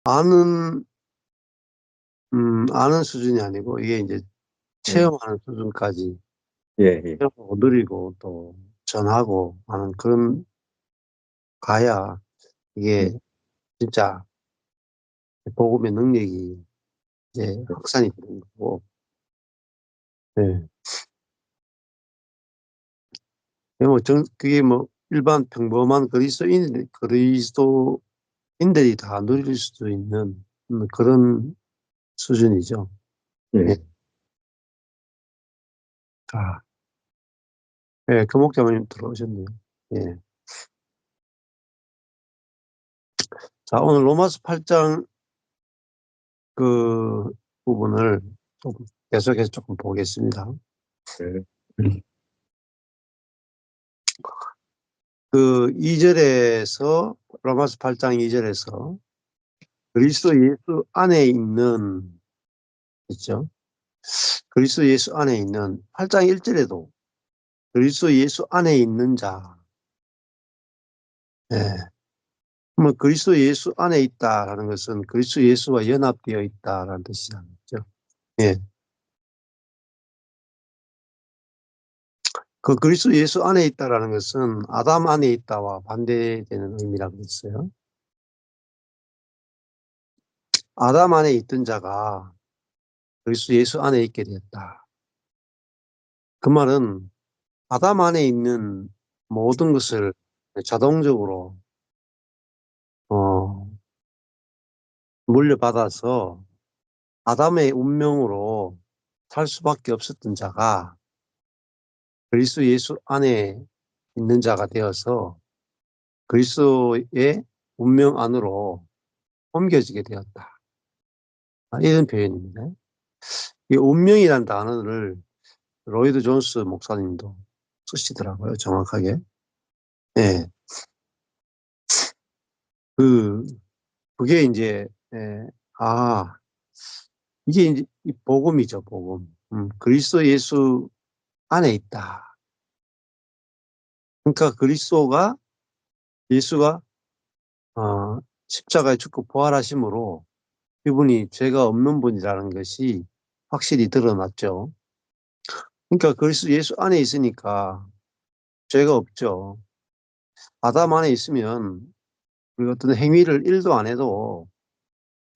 아는 아는 수준이 아니고 이게 인제 음. 체험하는 수준까지 예예. 체험하고 누리고 또 전하고 하는 그런 가야 네. 이게 진짜 복음의 능력이 이제 네. 확산이 되는 거고. 네. 뭐 그게 뭐 일반 평범한 그리스도인들이 다 누릴 수도 있는 그런 수준이죠. 예. 예. 아. 예. 그 목자님 들어오셨네요. 예. 자, 오늘 로마서 8장 그 부분을 좀 계속해서 조금 보겠습니다. 네. 음. 그 2 절에서 로마서 8장 2 절에서 그리스도 예수 안에 있는 있죠. 그리스도 예수 안에 있는 8장 1 절에도 그리스도 예수 안에 있는 자. 예. 그러면 그리스도 예수 안에 있다라는 것은 그리스도 예수와 연합되어 있다라는 뜻이 아니죠. 예. 그 그리스도 예수 안에 있다라는 것은 아담 안에 있다와 반대되는 의미라고 했어요. 아담 안에 있던 자가 그리스도 예수 안에 있게 되었다. 그 말은 아담 안에 있는 모든 것을 자동적으로 어 물려받아서 아담의 운명으로 살 수밖에 없었던 자가 그리스도 예수 안에 있는 자가 되어서 그리스도의 운명 안으로 옮겨지게 되었다. 이런 표현입니다. 이 운명이라는 단어를 로이드 존스 목사님도 쓰시더라고요, 정확하게. 예. 그 그게 인제 예 아 이게 인제 이 복음이죠, 복음. 그리스도 예수 안에 있다. 그러니까 예수가 십자가에 죽고 부활하심으로 이분이 죄가 없는 분이라는 것이 확실히 드러났죠. 그러니까 그리스도 예수 안에 있으니까 죄가 없죠. 아담 안에 있으면 우리가 어떤 행위를 1도 안 해도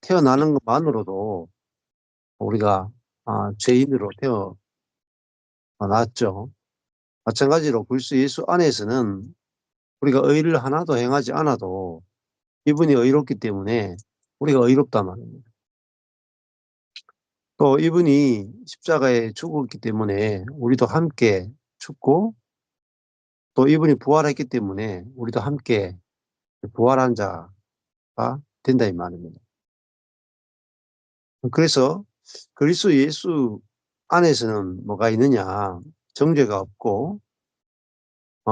태어나는 것만으로도 우리가 죄인으로 태어났죠. 마찬가지로 그리스도 예수 안에서는 우리가 의를 하나도 행하지 않아도 이분이 의롭기 때문에 우리가 의롭단 말입니다. 또 이분이 십자가에 죽었기 때문에 우리도 함께 죽고 또 이분이 부활했기 때문에 우리도 함께 부활한 자가 된다 이 말입니다. 그래서 그리스도 예수 안에서는 뭐가 있느냐? 정죄가 없고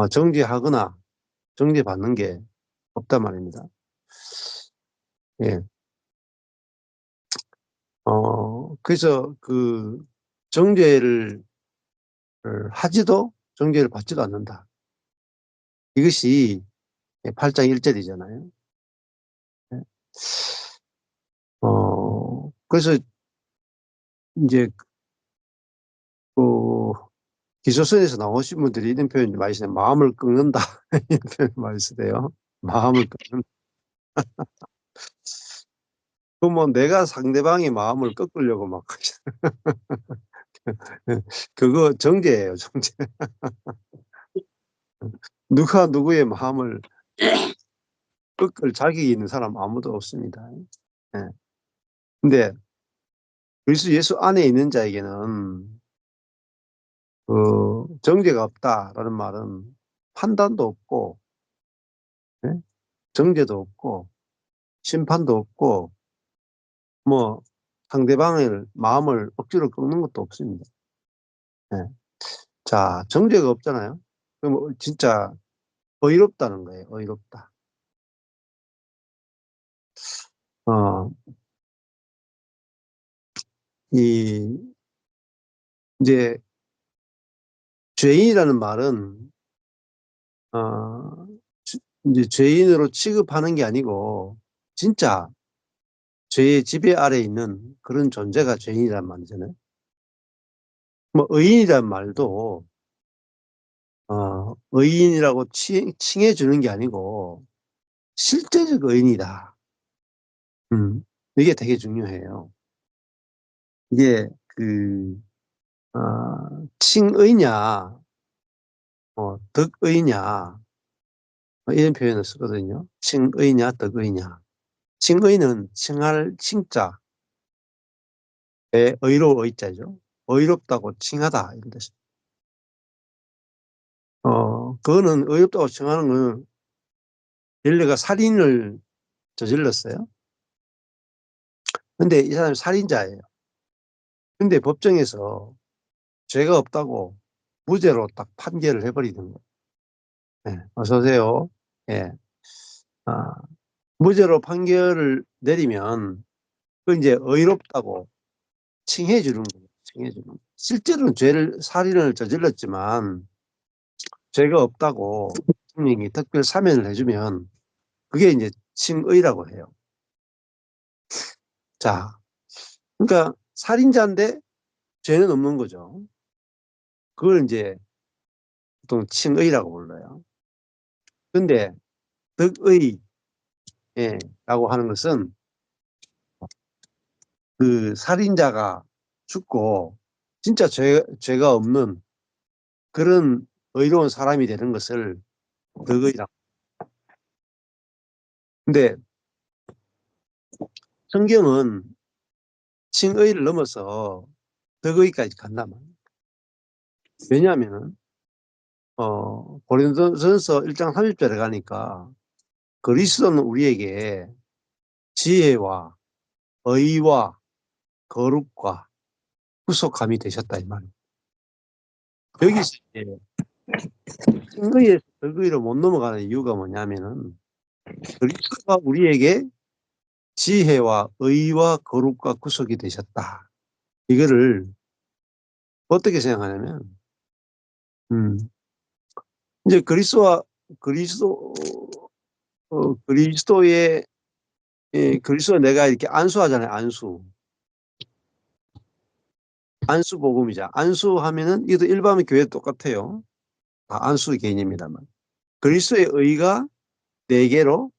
정죄하거나 정죄받는 게 없단 말입니다. 예. 그래서 그 정죄를 하지도 정죄를 받지도 않는다. 이것이 8장 1 절이잖아요. 예. 그래서 인제 그 기초선에서 나오신 분들이 이런 표현 많이 쓰요. "마음을 꺾는다." 이런 표현 많이 쓰대요. 마음을 꺾는 그 뭐 내가 상대방의 마음을 꺾으려고 막 예. 그거 정죄예요, 정죄. 누가 누구의 마음을 꺾을 자격이 있는 사람 아무도 없습니다. 예. 근데 그리스도 예수 안에 있는 자에게는 그 정죄가 없다라는 말은 판단도 없고 예 정죄도 없고 심판도 없고 뭐 상대방을 마음을 억지로 꺾는 것도 없습니다. 예. 자, 정죄가 없잖아요. 그럼 진짜 의롭다는 거예요, 의롭다. 어 이 인제 죄인이라는 말은 어 주 인제 죄인으로 취급하는 게 아니고 진짜 죄의 지배 아래에 있는 그런 존재가 죄인이란 말이잖아요. 뭐 의인이란 말도 의인이라고 칭해 주는 게 아니고 실제적 의인이다. 음. 이게 되게 중요해요. 이게 칭의냐 덕의냐 이런 표현을 쓰거든요. 칭의냐 덕의냐. 칭의는 칭할 칭자에 의로울 의자죠. 의롭다고 칭하다 이런 뜻입니다. 그거는 의롭다고 칭하는 거는 릴레가 살인을 저질렀어요. 근데 이 사람이 살인자예요. 근데 법정에서 죄가 없다고 무죄로 딱 판결을 해 버리는 거예요. 예. 어서 오세요. 예. 아 무죄로 판결을 내리면 그 인제 의롭다고 칭해 주는 거예요. 칭해 주는 거. 실제로는 살인을 저질렀지만 죄가 없다고 대통령이 특별 사면을 해 주면 그게 인제 칭의라고 해요. 자 그러니까 살인자인데 죄는 없는 거죠. 그걸 인제 보통 칭의라고 불러요. 근데 덕의 예 라고 하는 것은 그 살인자가 죽고 진짜 죄가 없는 그런 의로운 사람이 되는 것을 덕의라. 근데 성경은 칭의를 넘어서 덕의까지 간단 말이에요. 왜냐하면은 고린도전서 1장 30 절에 가니까 그리스도는 우리에게 지혜와 의와 거룩과 구속함이 되셨다 이 말이에요. 여기서 이제 칭의에서 덕의로 못 넘어가는 이유가 뭐냐면은 그리스도가 우리에게 지혜와 의와 거룩과 구속이 되셨다. 이거를 어떻게 생각하냐면 음 인제 그리스도 그리스도의 그리스도 내가 이렇게 안수하잖아요, 안수. 안수 복음이자 안수하면은 이것도 일반 교회 똑같아요. 다 안수 개념이라면. 그리스도의 의가 내게로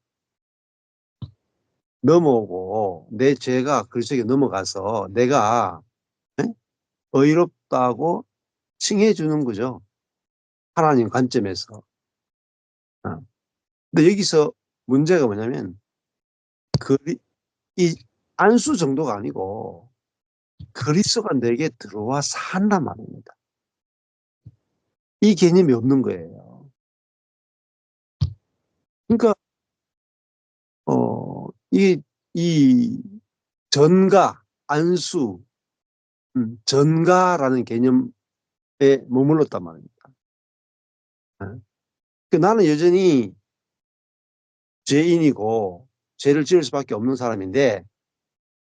넘어오고 내 죄가 그리스도에게 넘어가서 내가 예 의롭다고 칭해 주는 거죠, 하나님 관점에서. 어. 근데 여기서 문제가 뭐냐면 그리 이 안수 정도가 아니고 그리스도가 내게 들어와 산단 말입니다. 이 개념이 없는 거예요. 그러니까 이 전가, 안수, 전가라는 개념에 머물렀단 말입니다. 예. 나는 여전히 죄인이고 죄를 지을 수밖에 없는 사람인데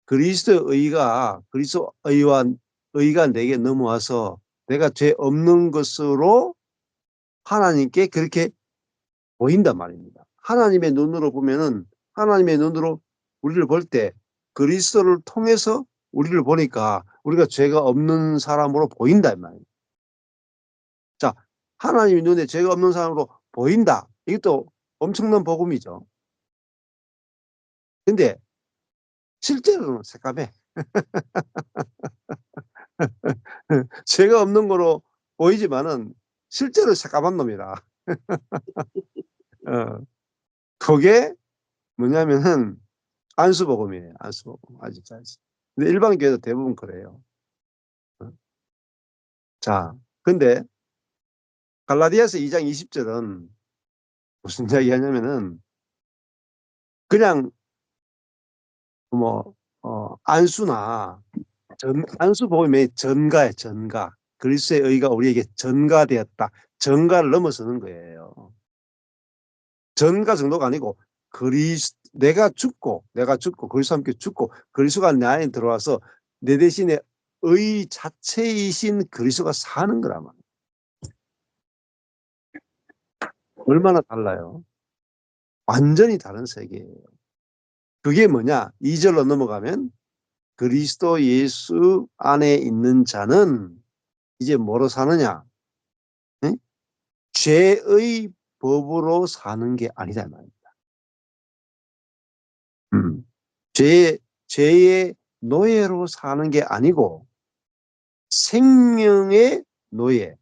그리스도의 의가 의가 내게 넘어와서 내가 죄 없는 것으로 하나님께 그렇게 보인단 말입니다. 하나님의 눈으로 보면은 하나님의 눈으로 우리를 볼 때 그리스도를 통해서 우리를 보니까 우리가 죄가 없는 사람으로 보인다 이 말이에요. 자 하나님의 눈에 죄가 없는 사람으로 보인다. 이것도 엄청난 복음이죠. 근데 실제로는 새까매. 죄가 없는 거로 보이지만은 실제로 새까만 놈이라. 어 그게 뭐냐면은 안수복음이에요, 안수복음 아직까지. 근데 일반 교회도 대부분 그래요. 어 자 근데 갈라디아서 2장 20 절은 무슨 이야기하냐면은 그냥 뭐 안수나 안수복음의 전가예요, 전가. 그리스도의 의가 우리에게 전가되었다. 전가를 넘어서는 거예요. 전가 정도가 아니고 내가 죽고 그리스도와 함께 죽고 그리스도가 내 안에 들어와서 내 대신에 의 자체이신 그리스도가 사는 거란 말이에요. 얼마나 달라요. 완전히 다른 세계예요. 그게 뭐냐? 2절로 넘어가면 그리스도 예수 안에 있는 자는 이제 뭐로 사느냐? 응? 죄의 법으로 사는 게 아니다 말입니다. 음. 죄의 노예로 사는 게 아니고 생명의 노예,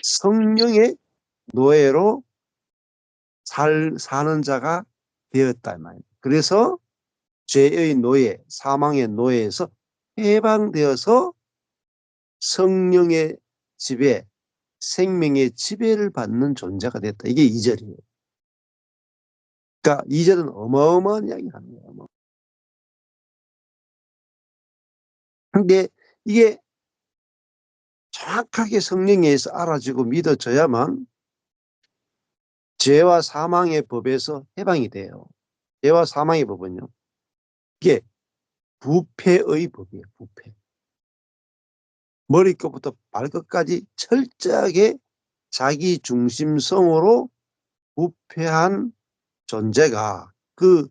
성령의 노예로 사는 자가 되었다 말입니다. 그래서 죄의 노예, 사망의 노예에서 해방되어서 성령의 지배, 생명의 지배를 받는 존재가 됐다. 이게 2절이에요. 그러니까 2절은 어마어마한 이야기를 하는 거예요. 근데 이게 정확하게 성령에 의해서 알아지고 믿어져야만 죄와 사망의 법에서 해방이 돼요. 죄와 사망의 법은요. 이게 부패의 법이에요. 부패. 머리끝부터 발끝까지 철저하게 자기 중심성으로 부패한 존재가 그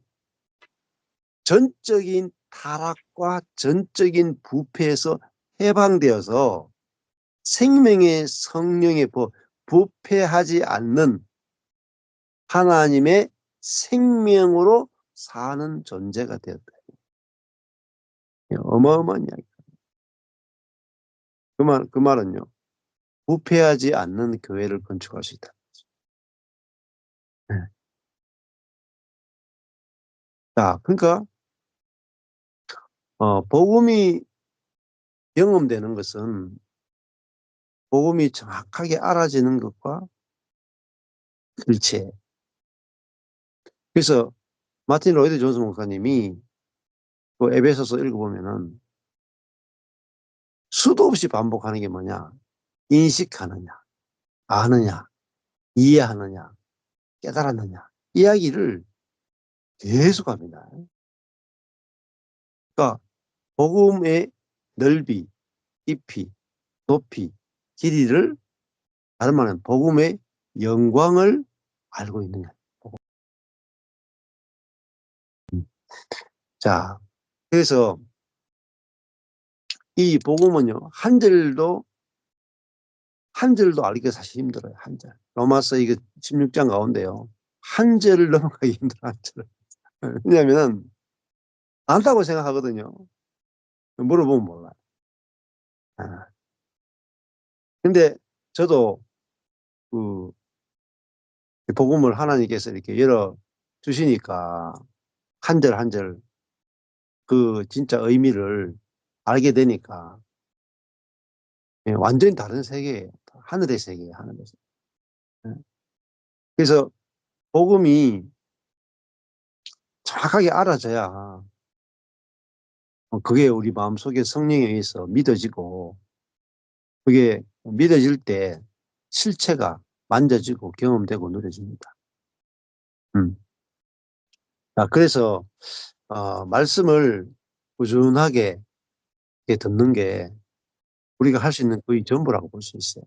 전적인 타락과 전적인 부패에서 해방되어서 생명의 성령의 법, 부패하지 않는 하나님의 생명으로 사는 존재가 되었다. 어마어마한 이야기. 그 말은요. 부패하지 않는 교회를 건축할 수 있다. 네. 자, 그러니까 복음이 경험되는 것은 복음이 정확하게 알아지는 것과 일치해. 그래서 마틴 로이드 존스 목사님이 그 에베소서 읽어보면은 수도 없이 반복하는 게 뭐냐? 인식하느냐, 아느냐, 이해하느냐, 깨달았느냐. 이야기를 계속합니다. 그러니까 복음의 넓이, 깊이, 높이, 길이를 다른 말은 복음의 영광을 알고 있는 거예요. 자, 그래서 이 복음은요, 한 절도 알기가 사실 힘들어요. 한 절. 로마서 이거 16장 가운데요. 한 절을 넘어가기 힘들어, 한 절. 왜냐하면 안다고 생각하거든요. 물어보면 몰라요. 아. 근데 저도 그 복음을 하나님께서 이렇게 열어 주시니까 한 절 한 절 그 진짜 의미를 알게 되니까 예, 완전히 다른 세계예요. 하늘의 세계예요, 하늘의 세계. 예. 그래서 복음이 정확하게 알아져야 그게 우리 마음속에 성령에 의해서 믿어지고 그게 믿어질 때 실체가 만져지고 경험되고 누려집니다. 자, 그래서 말씀을 꾸준하게 이렇게 듣는 게 우리가 할 수 있는 거의 전부라고 볼 수 있어요.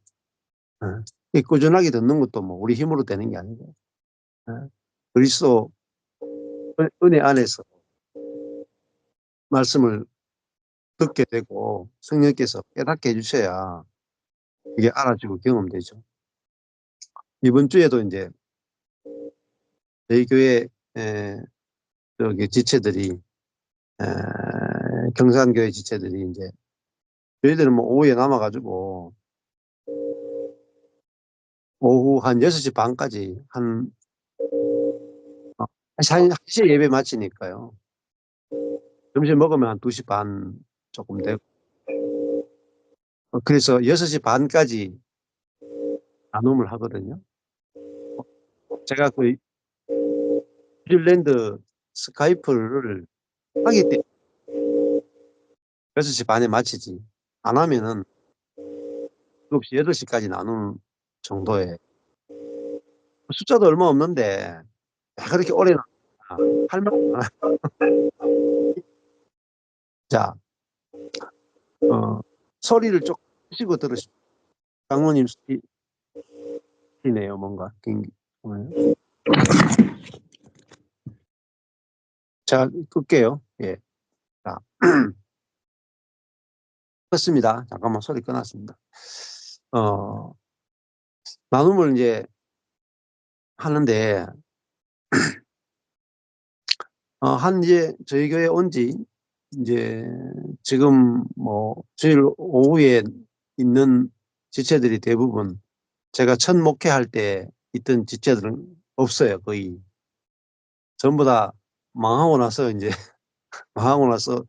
어. 이 꾸준하게 듣는 것도 뭐 우리 힘으로 되는 게 아니고 그리스도 은혜 안에서 말씀을 듣게 되고 성령께서 깨닫게 해주셔야 이게 알아지고 경험되죠. 이번 주에도 이제 저희 교회 저기 지체들이 에, 경산교회 지체들이 이제 저희들은 뭐 오후에 남아가지고 오후 한 6시 반까지 어, 1시에 예배 마치니까요. 점심 먹으면 한 2시 반 조금 되고 그래서 6시 반까지 나눔을 하거든요. 제가 그 뉴질랜드 스카이프를 하기 때문에 6시 반에 마치지. 안 하면은 7시, 8시까지 나누는 정도에 숫자도 얼마 없는데 야, 그렇게 오래 할 말. 자, 소리를 조금 쉬고 들으시죠. 장모님 소리네요, 뭔가. 자, 끌게요. 예. 자, 껐습니다. 잠깐만, 소리 끊었습니다. 어, 나눔을 이제 하는데, 이제 저희 교회 온 지, 이제 지금 뭐, 주일 오후에 있는 지체들이 대부분 제가 첫 목회할 때 있던 지체들은 없어요, 거의. 전부 다 망하고 나서 이제, 망하고 나서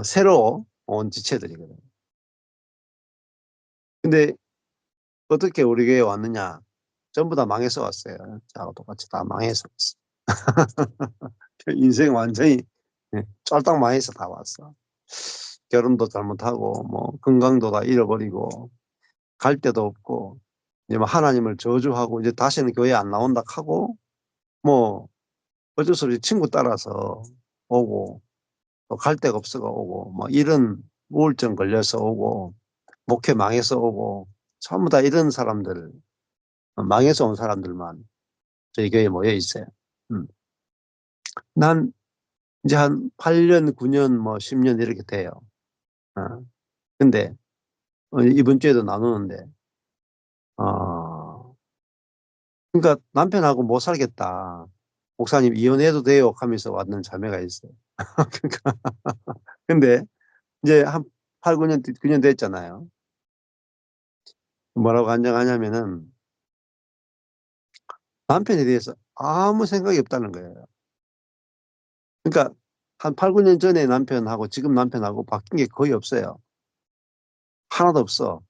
새로 온 지체들이거든요. 근데 어떻게 우리 교회에 왔느냐? 전부 다 망해서 왔어요. 저하고 똑같이 다 망해서 왔어. 인생 완전히 쫄딱 망해서 다 왔어. 결혼도 잘못하고 뭐 건강도 다 잃어버리고 갈 데도 없고 이제 뭐 하나님을 저주하고 이제 다시는 교회 안 나온다 하고 뭐 어쩔 수 없이 친구 따라서 오고 또 갈 데가 없어가 오고 뭐 이런 우울증 걸려서 오고 목회 망해서 오고 전부 다 이런 사람들 망해서 온 사람들만 저희 교회에 모여 있어요. 음. 난 이제 한 8년, 9년, 뭐 10년 이렇게 돼요. 어. 근데 이번 주에도 나누는데 어, 그러니까 남편하고 못 살겠다. 목사님 이혼해도 돼요 하면서 왔는 자매가 있어요. 그러니까 근데 이제 한 8, 9년 됐잖아요. 뭐라고 간증하냐면은 남편에 대해서 아무 생각이 없다는 거예요. 그러니까 한 8, 9년 전에 남편하고 지금 남편하고 바뀐 게 거의 없어요. 하나도 없어.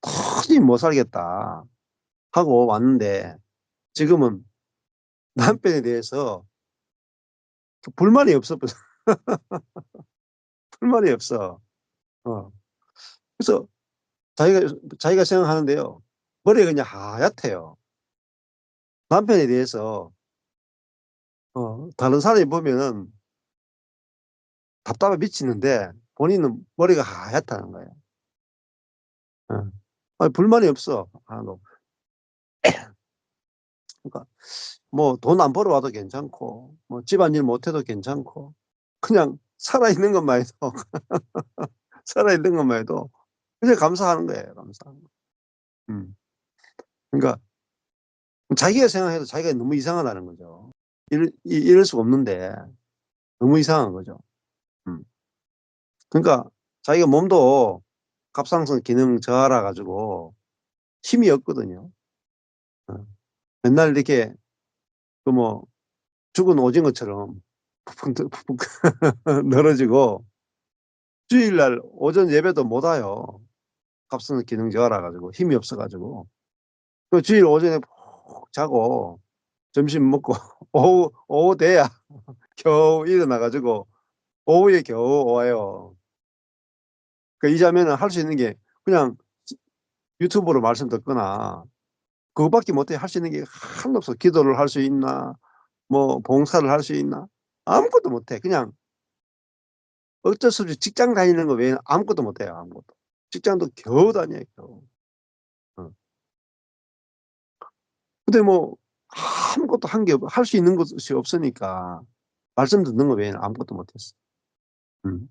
도저히 못 살겠다 하고 왔는데 지금은 남편에 대해서 불만이 없어. 불만이 없어. 어. 그래서 자기가 생각하는데요. 머리가 그냥 하얗대요. 남편에 대해서 다른 사람이 보면은 답답해 미치는데 본인은 머리가 하얗다는 거예요. 어. 아니, 불만이 없어. 하나도. 그러니까 뭐 돈 안 벌어와도 괜찮고 뭐 집안일 못해도 괜찮고 그냥 살아있는 것만 해도 살아있는 것만 해도 그냥 감사하는 거예요. 감사하는 거. 음. 그러니까 자기가 생각해도 자기가 너무 이상하다는 거죠. 이럴 수가 없는데 너무 이상한 거죠. 음. 그러니까 자기가 몸도 갑상선 기능 저하라 가지고 힘이 없거든요. 어. 맨날 이렇게 그 뭐 죽은 오징어처럼 푹푹 늘어지고 주일날 오전 예배도 못 와요. 갑상선 기능 저하라 가지고 힘이 없어 가지고. 그 주일 오전에 푹 자고 점심 먹고 오후 돼야 겨우 일어나 가지고 오후에 겨우 와요. 그 이 자매는 할 수 있는 게 그냥 유튜브로 말씀 듣거나 그거밖에 못해. 할 수 있는 게 하나도 없어. 기도를 할 수 있나 뭐 봉사를 할 수 있나 아무것도 못해. 그냥 어쩔 수 없이 직장 다니는 거 외에는 아무것도 못해요. 아무것도. 직장도 겨우 다녀요. 겨우. 어. 근데 뭐 아무것도 한 게 할 수 있는 것이 없으니까 말씀 듣는 거 외에는 아무것도 못했어. 음.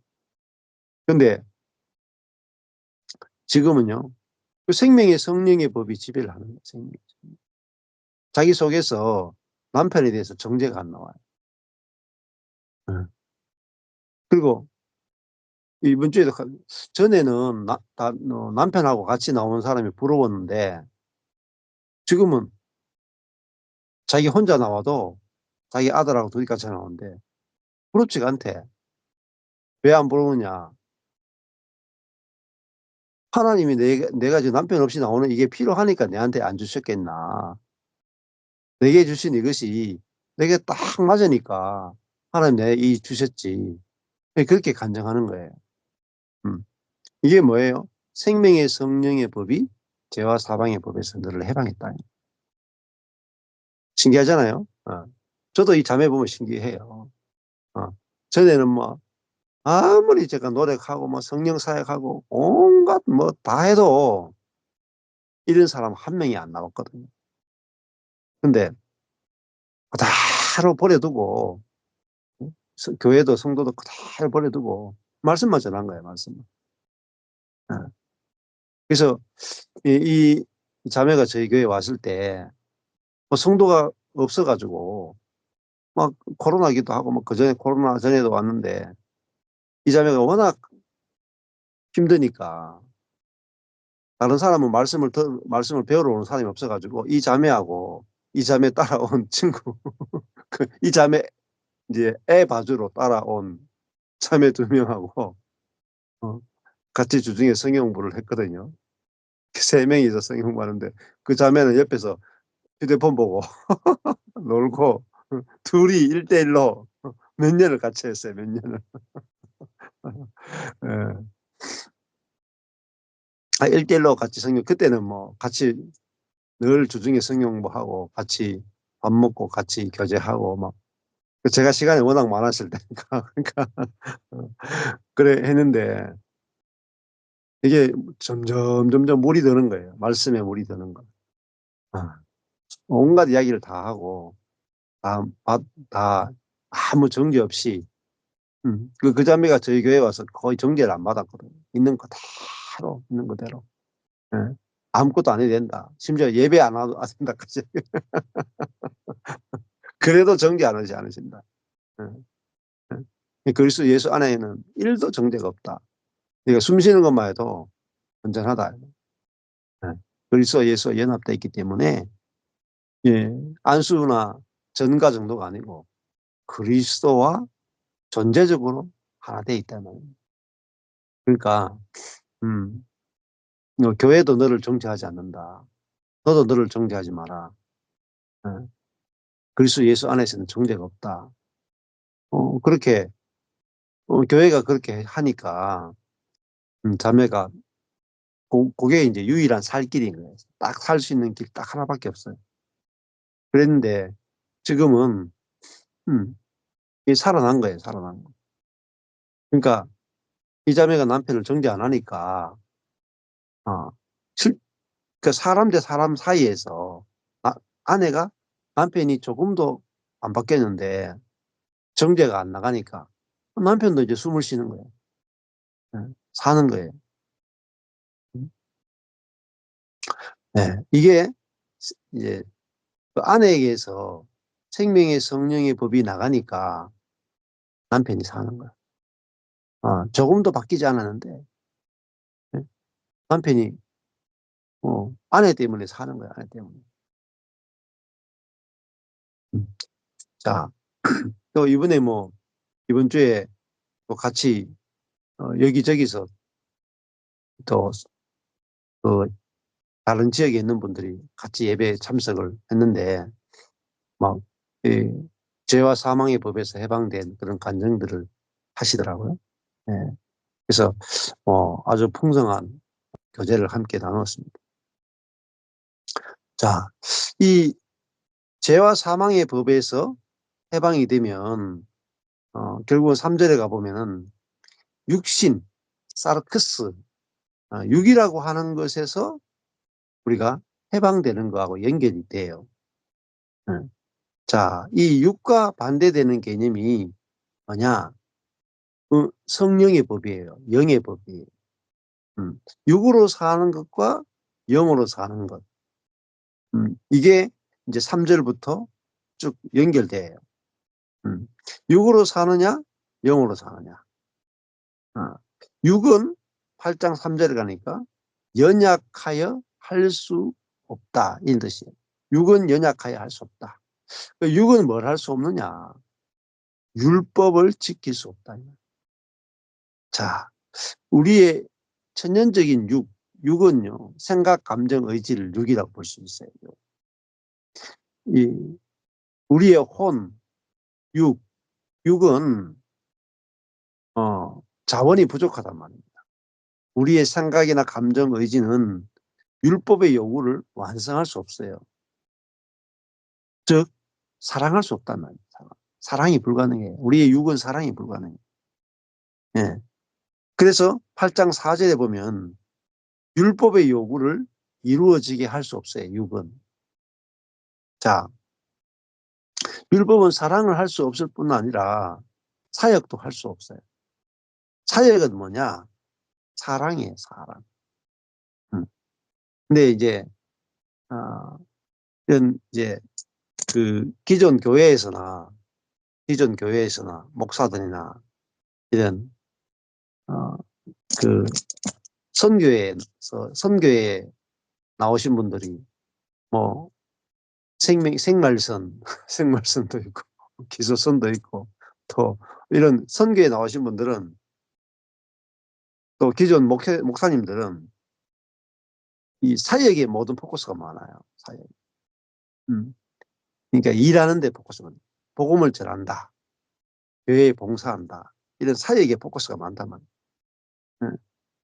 근데 지금은요. 그 생명의 성령의 법이 지배를 하는 거예요. 생명의 성령. 자기 속에서 남편에 대해서 정죄가 안 나와요. 예. 그리고 이번 주에도 전에는 남편하고 같이 나오는 사람이 부러웠는데 지금은 자기 혼자 나와도 자기 아들하고 둘이 같이 나오는데 부럽지가 않대. 왜 안 부러우냐? 하나님이 내가 지금 남편 없이 나오는 이게 필요하니까 내한테 안 주셨겠나. 내게 주신 이것이 내게 딱 맞으니까 하나님 내게 이 주셨지. 그렇게 간증하는 거예요. 음. 이게 뭐예요? 생명의 성령의 법이 죄와 사방의 법에서 너를 해방했다. 신기하잖아요. 저도 이 자매 보면 신기해요. 어. 전에는 뭐 아무리 제가 노력하고 뭐 성령 사역하고 온갖 뭐 다 해도 이런 사람 한 명이 안 나왔거든요. 근데 그대로 버려두고 교회도 성도도 그대로 버려두고 말씀만 전한 거예요, 말씀만. 예. 그래서 이 자매가 저희 교회에 왔을 때 뭐 성도가 없어 가지고 막 코로나기도 하고 뭐 그전에 코로나 전에도 왔는데 이 자매가 워낙 힘드니까 다른 사람은 말씀을 배우러 오는 사람이 없어 가지고 이 자매하고 이 자매 따라온 친구 이 자매 이제 애 봐주러 따라온 자매 2 명하고 어 같이 주중에 성경 공부를 했거든요. 3 명이서 성경 공부하는데 그 자매는 옆에서 휴대폰 보고 놀고 둘이 1대1로 몇 년을 같이 했어요, 몇 년을. 예. 1대1로 같이 성경 그때는 뭐 같이 늘 주중에 성경 공부하고 같이 밥 먹고 같이 교제하고 막 제가 시간이 워낙 많았을 때니까 그러니까 어 그래 했는데 이게 점점 물이 드는 거예요. 말씀에 물이 드는 거. 아 온갖 이야기를 다 하고 다 다 아무 정죄 없이 그 자매가 저희 교회에 와서 거의 정죄를 안 받았거든요. 있는 그대로 있는 그대로. 예. 아무것도 안 해도 된다. 심지어 예배 안 와도 안 된다까지. 그래도 정죄 안 하지 않으신다. 예. 그리스도 예수 안에는 1도 정죄가 없다. 그러니까 숨 쉬는 것만 해도 온전하다. 예. 그리스도와 예수와 연합되어 있기 때문에 예 안수나 전가 정도가 아니고 그리스도와 존재적으로 하나 되어 있다는 말입니다. 그러니까 음 교회도 너를 정죄하지 않는다. 너도 너를 정죄하지 마라. 예. 그리스도 예수 안에서는 정죄가 없다. 그렇게 교회가 그렇게 하니까 자매가 그게 인제 유일한 살 길인 거예요. 딱 살 수 있는 길 딱 하나 밖에 없어요. 그랬는데 지금은 음 이게 살아난 거예요, 살아난 거. 그러니까 이 자매가 남편을 정죄 안 하니까 어 실 그 사람 대 사람 사이에서 아내가 남편이 조금도 안 바뀌었는데 정죄가 안 나가니까 남편도 이제 숨을 쉬는 거예요. 예. 사는 거예요. 음 네. 이게 이제 그 아내에게서 생명의 성령의 법이 나가니까 남편이 사는 거야. 조금도 바뀌지 않았는데 예 남편이 아내 때문에 사는 거야, 아내 때문에. 음. 자 또 이번에 뭐 이번 주에 또 같이 여기저기서 또 그 다른 지역에 있는 분들이 같이 예배에 참석을 했는데 막 이 죄와 사망의 법에서 해방된 그런 간증들을 하시더라고요. 예. 그래서 아주 풍성한 교제를 함께 나눴습니다. 자 이 죄와 사망의 법에서 해방이 되면 결국은 3 절에 가 보면은 육신 사르크스 육이라고 하는 것에서 우리가 해방되는 거하고 연결이 돼요. 예. 자 이 육과 반대되는 개념이 뭐냐? 성령의 법이에요. 영의 법이에요. 음. 육으로 사는 것과 영으로 사는 것. 이게 인제 3 절부터 쭉 연결돼요. 음. 육으로 사느냐 영으로 사느냐. 어. 육은 8장 3 절에 가니까 "연약하여 할 수 없다." 이런 뜻이에요. 육은 연약하여 할 수 없다. 그 육은 뭘 할 수 없느냐? 율법을 지킬 수 없다. 자 우리의 천연적인 육은요 생각, 감정, 의지를 육이라고 볼 수 있어요. 이 우리의 혼, 육, 육은 자원이 부족하단 말입니다. 우리의 생각이나 감정, 의지는 율법의 요구를 완성할 수 없어요. 즉 사랑할 수 없단 말이에요. 사랑이 불가능해요. 우리의 육은 사랑이 불가능해요. 예. 그래서 8장 4 절에 보면 율법의 요구를 이루어지게 할 수 없어요, 육은. 자 율법은 사랑을 할 수 없을 뿐 아니라 사역도 할 수 없어요. 사역은 뭐냐? 사랑이에요, 사랑. 음. 근데 이제 이런 이제 그 기존 교회에서나 목사들이나 이런 어 그 선교에 나오신 분들이 뭐 생말선 생말선도 있고 기소선도 있고 또 이런 선교에 나오신 분들은 또 기존 목사님들은 이 사역에 모든 포커스가 많아요, 사역. 음. 그러니까 일하는 데 포커스가 복음을 전한다. 교회에 봉사한다. 이런 사역에 포커스가 많단 말이에요. 예.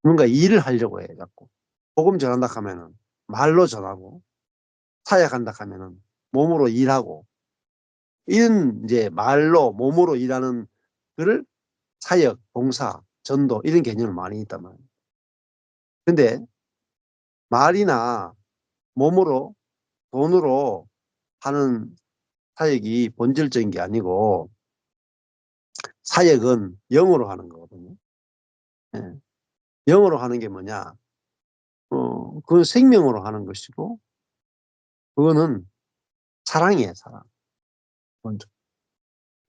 뭔가 일을 하려고 해 자꾸. 복음 전한다 하면은 말로 전하고 사역한다 하면은 몸으로 일하고 이런 이제 말로 몸으로 일하는 거를 사역, 봉사, 전도 이런 개념을 많이 있단 말이에요. 근데 말이나 몸으로 돈으로 하는 사역이 본질적인 게 아니고 사역은 영으로 하는 거거든요. 예. 영으로 하는 게 뭐냐? 그건 생명으로 하는 것이고 그거는 사랑이에요, 사랑. 먼저.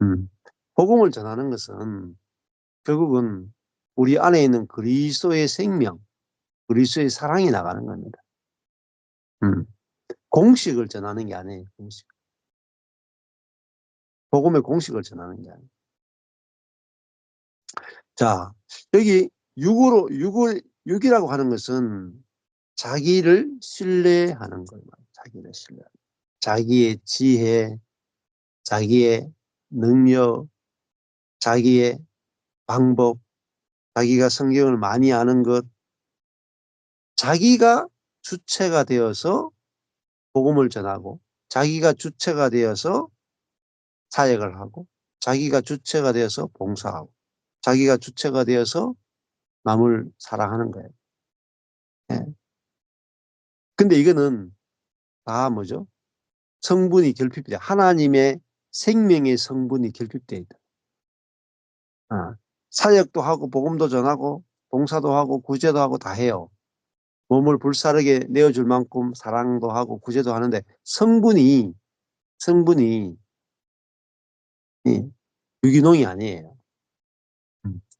음. 복음을 전하는 것은 결국은 우리 안에 있는 그리스도의 생명, 그리스도의 사랑이 나가는 겁니다. 음. 공식을 전하는 게 아니에요, 공식. 복음의 공식을 전하는 게 아니에요. 자, 여기 육이라고 하는 것은 자기를 신뢰하는 거예요. 자기를 신뢰하는. 자기의 지혜, 자기의 능력, 자기의 방법, 자기가 성경을 많이 아는 것, 자기가 주체가 되어서 복음을 전하고, 자기가 주체가 되어서 사역을 하고, 자기가 주체가 되어서 봉사하고, 자기가 주체가 되어서 남을 사랑하는 거예요. 예. 근데 이거는 다 뭐죠? 성분이 결핍돼. 하나님의 생명의 성분이 결핍되어 있다. 사역도 하고 복음도 전하고 봉사도 하고 구제도 하고 다 해요. 몸을 불사르게 내어줄 만큼 사랑도 하고 구제도 하는데 성분이 이 유기농이 아니에요.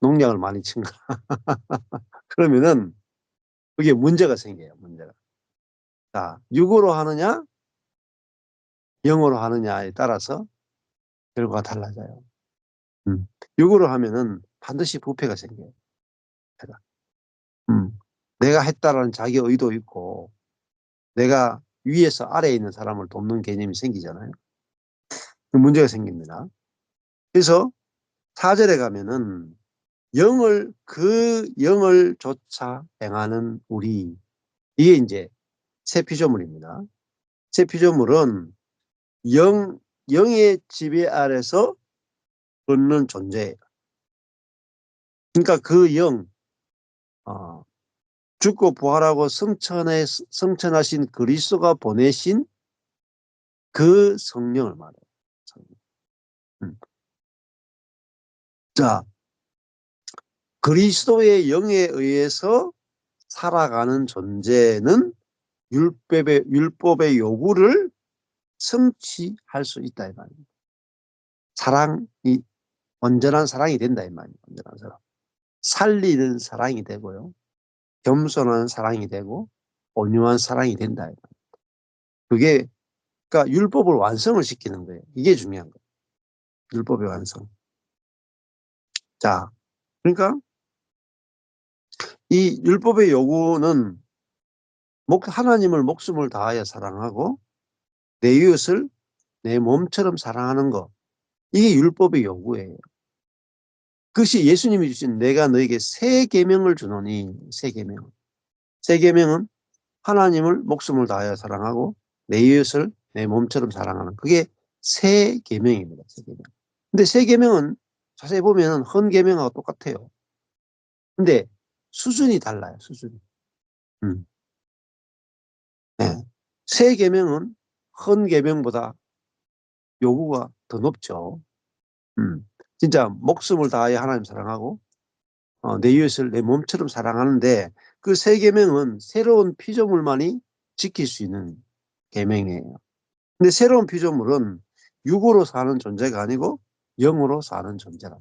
농약을 많이 친 거. 그러면은 그게 문제가 생겨요, 문제가. 자, 육으로 하느냐, 영으로 하느냐에 따라서 결과가 달라져요. 육으로 하면은 반드시 부패가 생겨요. 부패가. 내가 했다라는 자기 의도 있고 내가 위에서 아래에 있는 사람을 돕는 개념이 생기잖아요. 문제가 생깁니다. 그래서 4절에 가면은 그 영을 조차 행하는 우리 이게 이제 새 피조물입니다. 새 피조물은 영의 지배 아래서 걷는 존재예요. 그러니까 그 어, 죽고 부활하고 성천하신 그리스도가 보내신 그 성령을 말해요. 성령. 음. 자, 그리스도의 영에 의해서 살아가는 존재는 율법의 요구를 성취할 수 있다 이 말입니다. 사랑이 온전한 사랑이 된다 이 말이에요. 온전한 사랑. 살리는 사랑이 되고요. 겸손한 사랑이 되고 온유한 사랑이 된다 이 말이에요. 그게 그러니까 율법을 완성을 시키는 거예요. 이게 중요한 거예요. 율법의 완성. 자, 그러니까 이 율법의 요구는 하나님을 목숨을 다하여 사랑하고 내 이웃을 내 몸처럼 사랑하는 것. 이게 율법의 요구예요. 그것이 예수님이 주신 내가 너에게 새 계명을 주노니 새 계명. 새 계명은 하나님을 목숨을 다하여 사랑하고 내 이웃을 내 몸처럼 사랑하는 그게 새 계명입니다. 새 계명. 근데 새 계명은 자세히 보면 헌 계명하고 똑같아요. 근데 수준이 달라요. 수준이. 음. 네. 새 계명은 헌 계명보다 요구가 더 높죠. 음. 진짜 목숨을 다하여 하나님 사랑하고 내 이웃을 내 몸처럼 사랑하는데 그 세 계명은 새로운 피조물만이 지킬 수 있는 계명이에요. 근데 새로운 피조물은 육으로 사는 존재가 아니고 영으로 사는 존재라.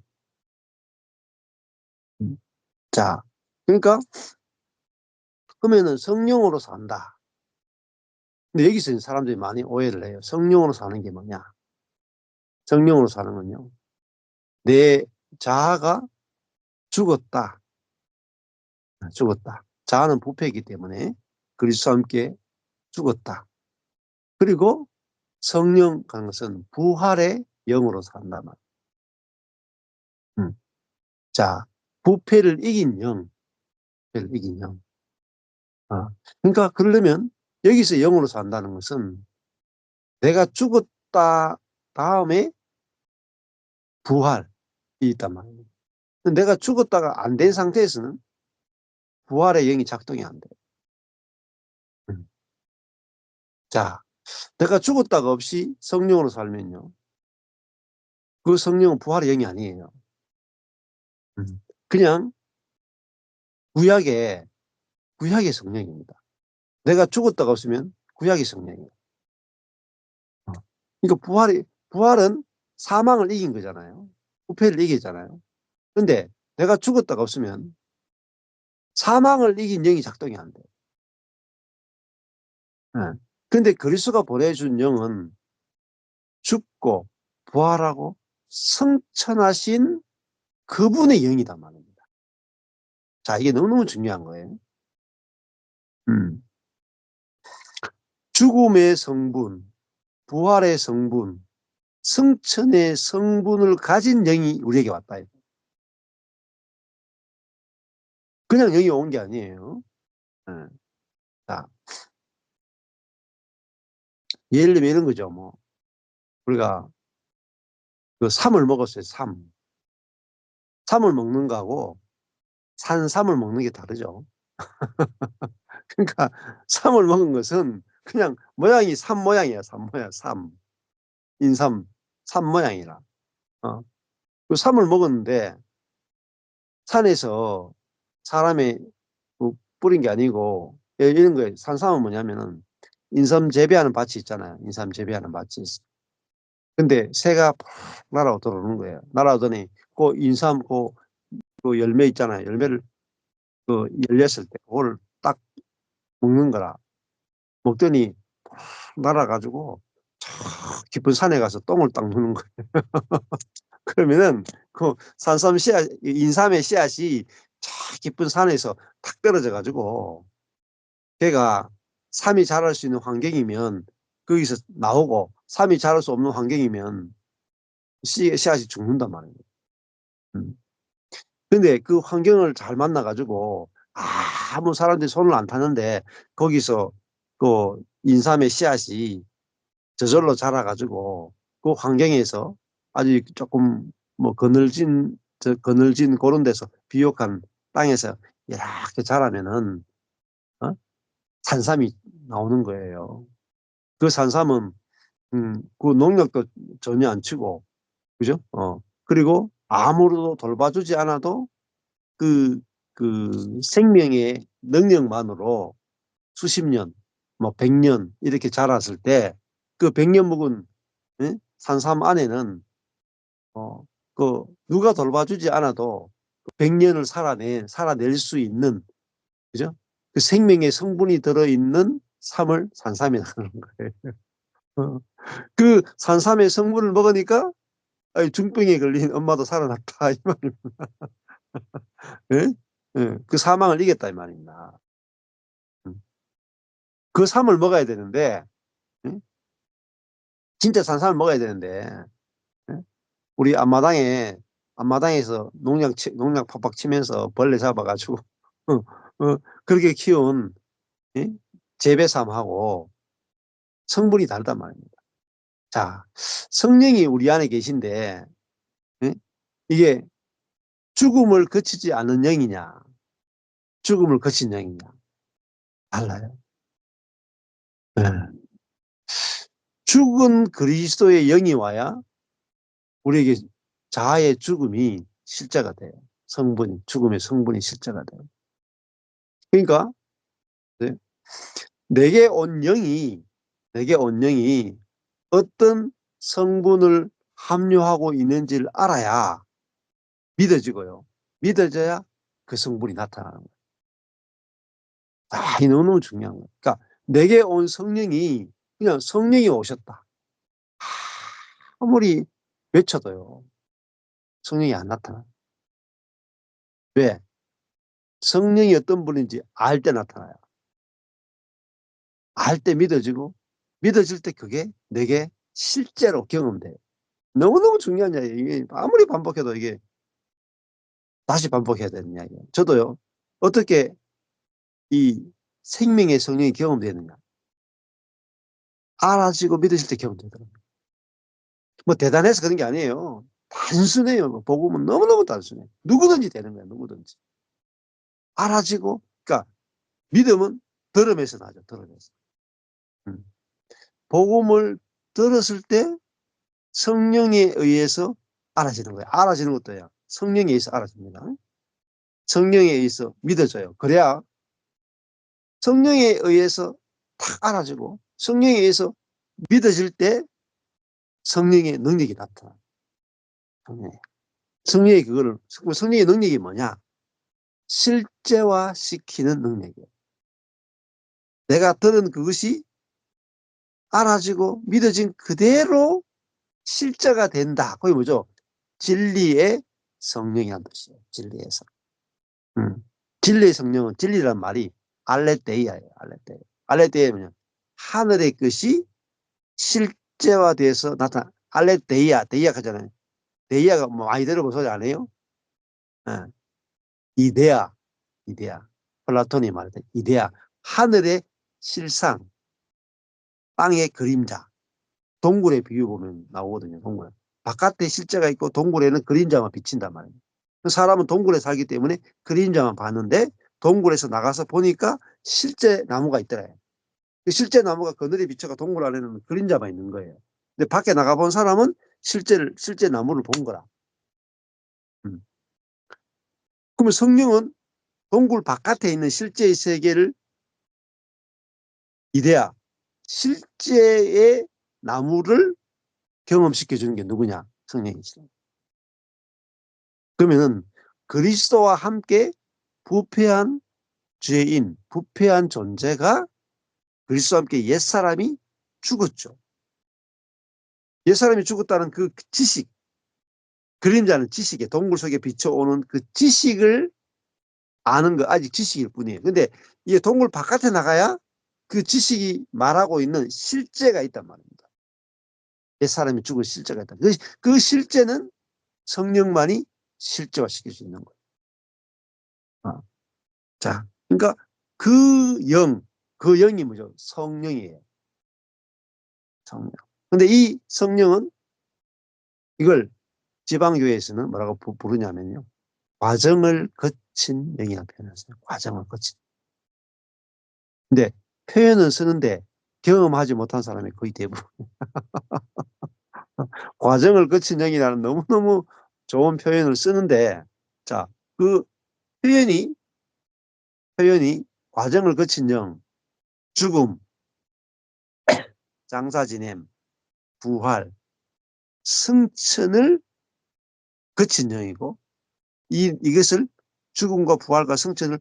음. 자, 그러니까 그러면은 성령으로 산다. 근데 여기서 사람들이 많이 오해를 해요. 성령으로 사는 게 뭐냐? 성령으로 사는 건요. 내 자아가 죽었다. 죽었다. 자아는 부패이기 때문에 그리스도와 함께 죽었다. 그리고 성령 하는 것은 부활의 영으로 산다 말. 음. 자, 부패를 이긴 영, 부패를 이긴 영. 그러니까 그러려면 여기서 영으로 산다는 것은 내가 죽었다 다음에 부활이 있단 말이에요. 내가 죽었다가 안 된 상태에서는 부활의 영이 작동이 안 돼. 음. 자, 내가 죽었다가 없이 성령으로 살면요. 그 성령은 부활의 영이 아니에요. 그냥 구약의 구약의 성령입니다. 내가 죽었다가 없으면 구약의 성령이에요. 어. 그러니까 부활은 사망을 이긴 거잖아요. 부패를 이기잖아요. 근데 내가 죽었다가 없으면 사망을 이긴 영이 작동이 안 돼. 예. 근데 그리스도가 보내준 영은 죽고 부활하고 성천하신 그분의 영이단 말입니다. 자, 이게 너무너무 중요한 거예요. 음. 죽음의 성분, 부활의 성분, 성천의 성분을 가진 영이 우리에게 왔다. 그냥 영이 온 게 아니에요. 예. 자, 예를 들면 이런 거죠. 뭐 우리가 그 삼을 먹었어요. 삼을 먹는 거하고 산삼을 먹는 게 다르죠. 그러니까 삼을 먹은 것은 그냥 모양이 삼 모양이야. 삼 모양. 인삼 삼 모양이라. 어. 그 삼을 먹었는데 산에서 사람이 그 뿌린 게 아니고 이런 거예요. 산삼은 뭐냐면은 인삼 재배하는 밭이 있잖아요. 인삼 재배하는 밭이 있어. 근데 새가 푹 날아오 들어오는 거예요. 날아오더니 그 인삼 그 열매 있잖아요. 열매를 그 열렸을 때 그걸 딱 먹는 거라. 먹더니 푹 날아가지고 저 깊은 산에 가서 똥을 딱 누는 거예요. 그러면은 그 산삼 씨앗, 인삼의 씨앗이 저 깊은 산에서 탁 떨어져 가지고 걔가 삼이 자랄 수 있는 환경이면 거기서 나오고 삼이 자랄 수 없는 환경이면 씨앗이 죽는단 말이에요. 음. 근데 그 환경을 잘 만나 가지고 아무 사람들이 손을 안 타는데 거기서 그 인삼의 씨앗이 저절로 자라 가지고 그 환경에서 아주 조금 뭐 그늘진 고런 데서 비옥한 땅에서 이렇게 자라면은 산삼이 나오는 거예요. 그 산삼은 그 농약도 전혀 안 치고 그죠? 그리고 아무도 돌봐주지 않아도 그 생명의 능력만으로 수십 년, 뭐 100년 이렇게 자랐을 때 그 100년 묵은 산삼 안에는 그 누가 돌봐주지 않아도 100년을 살아낼 수 있는 그죠? 그 생명의 성분이 들어있는 삼을 산삼이라는 거예요. 어. 그 산삼의 성분을 먹으니까 중병에 걸린 엄마도 살아났다 이 말입니다. 예? 예. 그 사망을 이겼다 이 말입니다. 음. 그 삼을 먹어야 되는데 응? 진짜 산삼을 먹어야 되는데 응? 우리 앞마당에서 농약 팍팍 치면서 벌레 잡아가지고 어, 그렇게 키운 예? 재배삼하고 성분이 다르단 말입니다. 자, 성령이 우리 안에 계신데 예? 이게 죽음을 거치지 않은 영이냐 죽음을 거친 영이냐 달라요. 예. 죽은 그리스도의 영이 와야 우리에게 자아의 죽음이 실제가 돼요. 죽음의 성분이 실제가 돼요. 그러니까 네, 내게 온 영이 어떤 성분을 함유하고 있는지를 알아야 믿어지고요. 믿어져야 그 성분이 나타나는 거예요. 이 너무 중요한 거예요. 그러니까 내게 온 성령이 그냥 성령이 오셨다. 아무리 외쳐도요. 성령이 안 나타나요. 왜? 성령이 어떤 분인지 알 때 나타나요. 알 때 믿어지고 믿어질 때 그게 내게 실제로 경험돼요. 너무너무 중요한 이야기예요. 이게 아무리 반복해도 이게 다시 반복해야 되는 이야기예요. 저도요. 어떻게 이 생명의 성령이 경험되느냐. 알아지고 믿어질 때 경험되더라고요. 뭐 대단해서 그런 게 아니에요. 단순해요. 뭐 복음은 너무너무 단순해. 누구든지 되는 거예요. 누구든지. 알아지고 그러니까 믿음은 들음에서 나죠. 들음에서. 음. 복음을 들었을 때 성령에 의해서 알아지는 거예요. 알아지는 것도요. 성령에 의해서 알아집니다. 성령에 의해서 믿어져요. 그래야 성령에 의해서 탁 알아지고 성령에 의해서 믿어질 때 성령의 능력이 나타나요. 성령의 능력이 뭐냐? 실제화시키는 능력이에요. 내가 들은 그것이 알아지고 믿어진 그대로 실제가 된다. 그게 뭐죠? 진리의 성령이라는 뜻이에요. 진리에서. 진리의 성령은 진리란 말이 알레데이아예요. 알레데이. 알레데이아 뭐냐? 하늘의 것이 실제화돼서 나타나. 알레데이아, 데이아 하잖아요. 데이아가 뭐 많이 들어본 소리 아니에요? 예. 이데아, 이데아. 플라톤이 말했던 이데아. 하늘의 실상, 땅의 그림자. 동굴의 비유 보면 나오거든요. 동굴. 바깥에 실제가 있고 동굴에는 그림자만 비친단 말이에요. 사람은 동굴에 살기 때문에 그림자만 봤는데 동굴에서 나가서 보니까 실제 나무가 있더래요. 실제 나무가 그늘에 비쳐가 동굴 안에는 그림자만 있는 거예요. 근데 밖에 나가본 사람은 실제 나무를 본 거라. 음. 그러면 성령은 동굴 바깥에 있는 실제의 세계를 이데아, 실제의 나무를 경험시켜 주는 게 누구냐? 성령이죠. 그러면은 그리스도와 함께 부패한 죄인, 부패한 존재가 그리스도와 함께 옛사람이 죽었죠. 옛사람이 죽었다는 그 지식, 그림자는 지식에 동굴 속에 비춰오는 그 지식을 아는 거 아직 지식일 뿐이에요. 근데 이게 동굴 바깥에 나가야 그 지식이 말하고 있는 실제가 있단 말입니다. 옛사람이 죽은 실제가 있다. 그 실제는 성령만이 실제화시킬 수 있는 거예요. 자, 그러니까 그 영, 그 영이 뭐죠? 성령이에요. 성령. 근데 이 성령은 이걸 지방교회에서는 뭐라고 부르냐면요. 과정을 거친 영이라고 표현했어요. 과정을 거친. 근데 표현은 쓰는데 경험하지 못한 사람이 거의 대부분. 과정을 거친 영이라는 너무너무 좋은 표현을 쓰는데, 자, 그 표현이, 과정을 거친 영, 죽음, 장사 지냄, 부활, 승천을 거친 영이고, 이것을 죽음과 부활과 승천을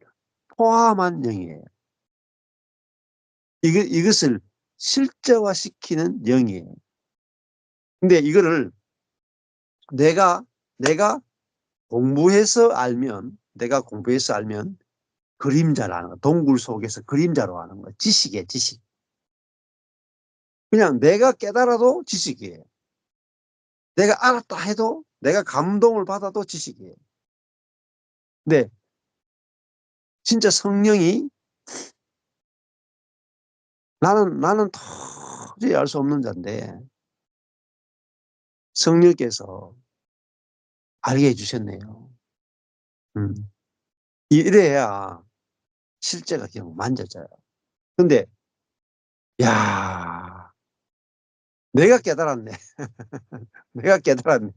포함한 영이에요. 이것을 실제화시키는 영이에요. 근데 이거를 내가 내가 공부해서 알면 그림자로 아는 거. 동굴 속에서 그림자로 아는 거. 지식이에요, 지식. 그냥 내가 깨달아도 지식이에요. 내가 알았다 해도 내가 감동을 받아도 지식이에요. 근데 진짜 성령이 나는 도저히 알 수 없는 자인데 성령께서 알게 해주셨네요. 음. 이래야 실제가 그냥 만져져요. 근데 야 내가 깨달았네. 내가 깨달았네.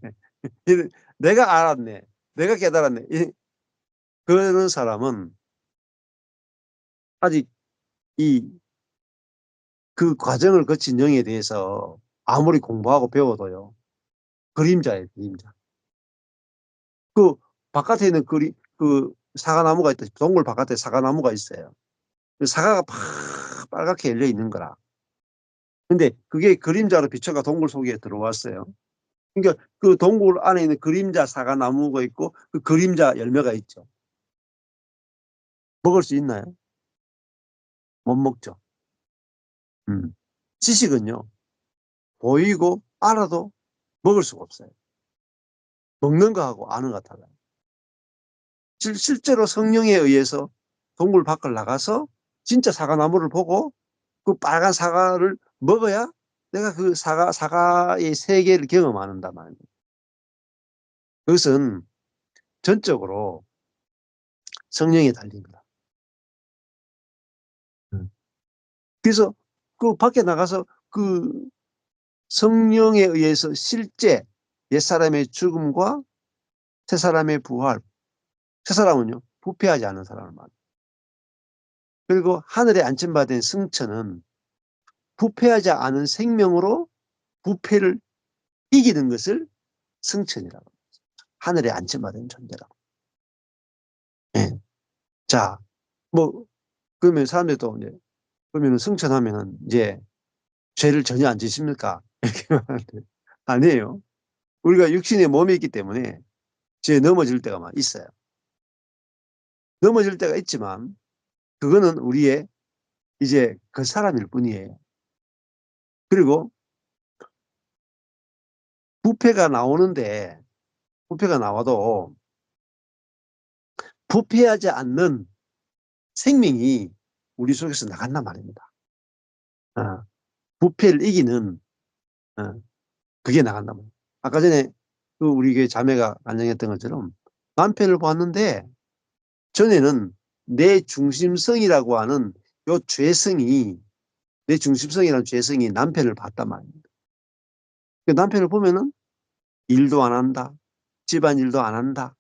내가 알았네. 내가 깨달았네. 그런 사람은 아직 이 그 과정을 거친 영에 대해서 아무리 공부하고 배워도요. 그림자예요, 그림자. 그 바깥에 있는 사과나무가 있듯이 동굴 바깥에 사과나무가 있어요. 그 사과가 빨갛게 열려 있는 거라. 근데 그게 그림자로 비춰가 동굴 속에 들어왔어요. 그러니까 그 동굴 안에 있는 그림자 사과나무가 있고 그 그림자 열매가 있죠. 먹을 수 있나요? 못 먹죠. 음. 지식은요. 보이고 알아도 먹을 수가 없어요. 먹는 거하고 아는 거 달라요. 실제로 성령에 의해서 동굴 밖을 나가서 진짜 사과나무를 보고 그 빨간 사과를 먹어야 내가 그 사과의 세계를 경험한단 말이에요. 그것은 전적으로 성령에 달린 거다. 음. 그래서 그 밖에 나가서 그 성령에 의해서 실제 옛사람의 죽음과 새사람의 부활, 새사람은요 부패하지 않은 사람을 말해요. 그리고 하늘에 안침받은 승천은 부패하지 않은 생명으로 부패를 이기는 것을 승천이라고 합니다. 하늘에 안침받은 존재라고. 예. 자, 뭐 그러면 사람들이 또 이제 그러면은 승천하면은 이제 죄를 전혀 안 지십니까? 이렇게 말하는데 아니에요. 우리가 육신의 몸이 있기 때문에 죄에 넘어질 때가 막 있어요. 넘어질 때가 있지만 그거는 우리의 이제 그 사람일 뿐이에요. 그리고 부패가 나오는데 부패가 나와도 부패하지 않는 생명이 우리 속에서 나간단 말입니다. 어, 부패를 이기는 어, 그게 나간단 말이에요. 아까 전에 그 우리 교회 자매가 간증했던 것처럼 남편을 보았는데 전에는 내 중심성이라고 하는 요 죄성이 내 중심성이라는 죄성이 남편을 봤단 말입니다. 그 남편을 보면은 일도 안 한다. 집안일도 안 한다.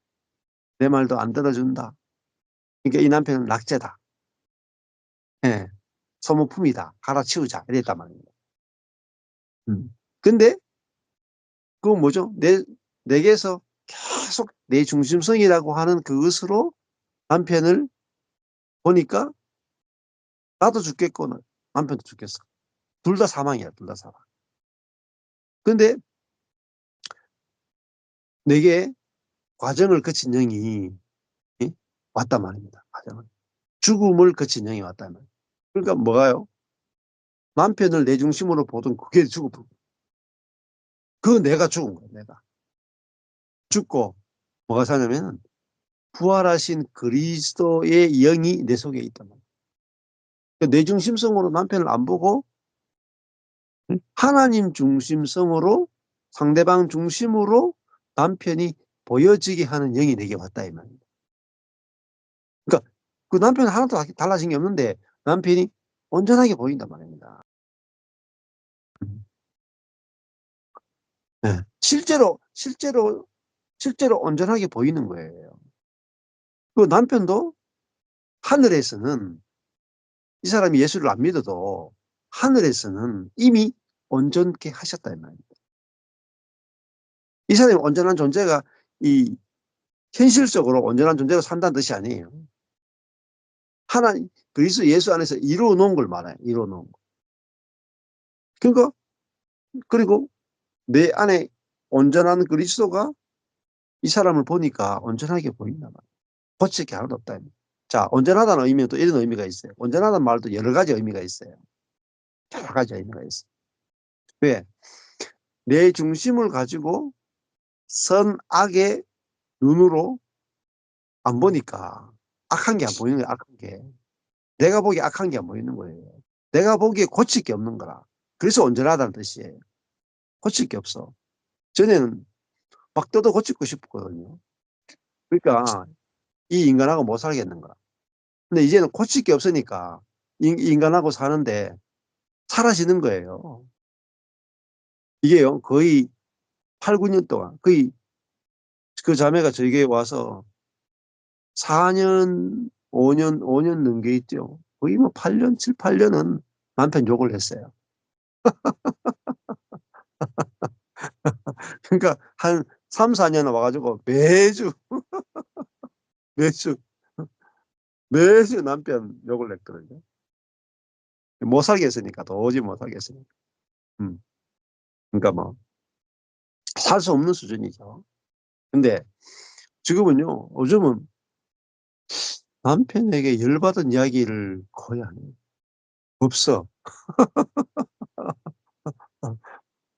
내 말도 안 들어준다. 그러니까 이 남편은 낙제다. 예. 소모품이다. 갈아치우자. 이랬단 말입니다. 근데 그건 뭐죠? 내게서 계속 내 중심성이라고 하는 그것으로 남편을 보니까 나도 죽겠고 남편도 죽겠어. 둘 다 사망이야. 둘 다 사망. 근데 내게 과정을 거친 영이 예? 왔단 말입니다. 과정을. 죽음을 거친 영이 왔단 말이에요. 그러니까 뭐가요? 남편을 내 중심으로 보던 그게 죽음. 그 내가 죽은 거예요. 내가. 죽고 뭐가 사냐면 부활하신 그리스도의 영이 내 속에 있단 말이에요. 그러니까 내 중심성으로 남편을 안 보고 하나님 중심성으로 상대방 중심으로 남편이 보여지게 하는 영이 내게 왔다 이 말입니다. 그러니까 그 남편은 하나도 달라진 게 없는데 남편이 온전하게 보인단 말입니다. 음. 네. 실제로 온전하게 보이는 거예요. 그 남편도 하늘에서는 이 사람이 예수를 안 믿어도 하늘에서는 이미 온전케 하셨다 이 말입니다. 이 사람이 온전한 존재가 이 현실적으로 온전한 존재로 산다는 뜻이 아니에요. 하나님 그리스도 예수 안에서 이루어 놓은 걸 말해요. 이루어 놓은 거. 그러니까 그리고 내 안에 온전한 그리스도가 이 사람을 보니까 온전하게 보인단 말이에요. 고칠 게 하나도 없다. 자, 온전하다는 의미는 또 이런 의미가 있어요. 온전하다는 말도 여러 가지 의미가 있어요. 여러 가지 의미가 있어요. 왜? 내 중심을 가지고 선악의 눈으로 안 보니까 악한 게 안 보이는 거예요. 악한 게. 내가 보기에 악한 게 안 보이는 거예요. 내가 보기에 고칠 게 없는 거라. 그래서 온전하다는 뜻이에요. 고칠 게 없어. 전에는 막 뜯어 고치고 싶거든요. 그러니까 이 인간하고 못 살겠는 거야. 근데 이제는 고칠 게 없으니까 인간하고 사는데 사라지는 거예요. 이게요, 거의 8, 9년 동안, 거의 그 자매가 저에게 와서 4년, 5년 넘게 있죠. 거의 뭐 8년, 7, 8년은 남편 욕을 했어요. 그러니까 한 3-4년 와 가지고 매주, 매주, 매주 남편 욕을 냈거든요. 못 살겠으니까. 도저히 못 살겠으니까. 음. 그러니까 뭐 살 수 없는 수준이죠. 근데 지금은요. 요즘은 남편에게 열받은 이야기를 거의 안 해요. 없어. 어.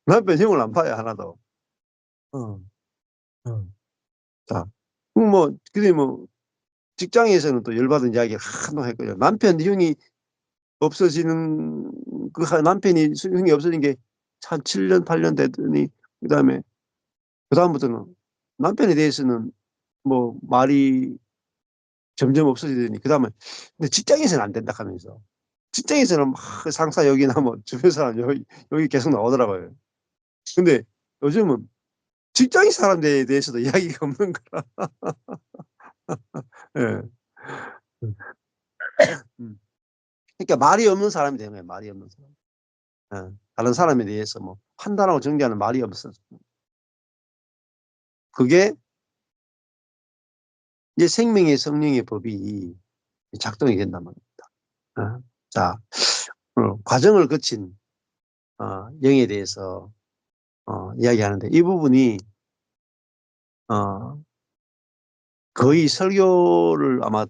남편 형을 안 봐요, 하나도. 어. 어. 자, 뭐 근데 뭐 직장에서는 또 열받은 이야기를 한동안 했거든요. 남편 형이 없어지는 남편이 형이 없어진 게 한 7년 8년 됐더니 그다음에 그다음부터는 남편에 대해서는 뭐 말이 점점 없어지더니 그다음에 근데 직장에서는 안 된다 하면서 직장에서는 막 상사 욕이나 뭐 주변 사람 욕이 계속 나오더라고요. 근데 요즘은 직장인 사람들에 대해서도 이야기가 없는 거라. 예. 음. 그러니까 말이 없는 사람이 되는 거예요, 말이 없는 사람. 예. 다른 사람에 대해서 뭐 판단하고 정리하는 말이 없어. 그게 이제 생명의 성령의 법이 작동이 된단 말입니다. 어. 자, 과정을 거친 영에 대해서 이야기하는데 이 부분이 어 거의 설교를 아마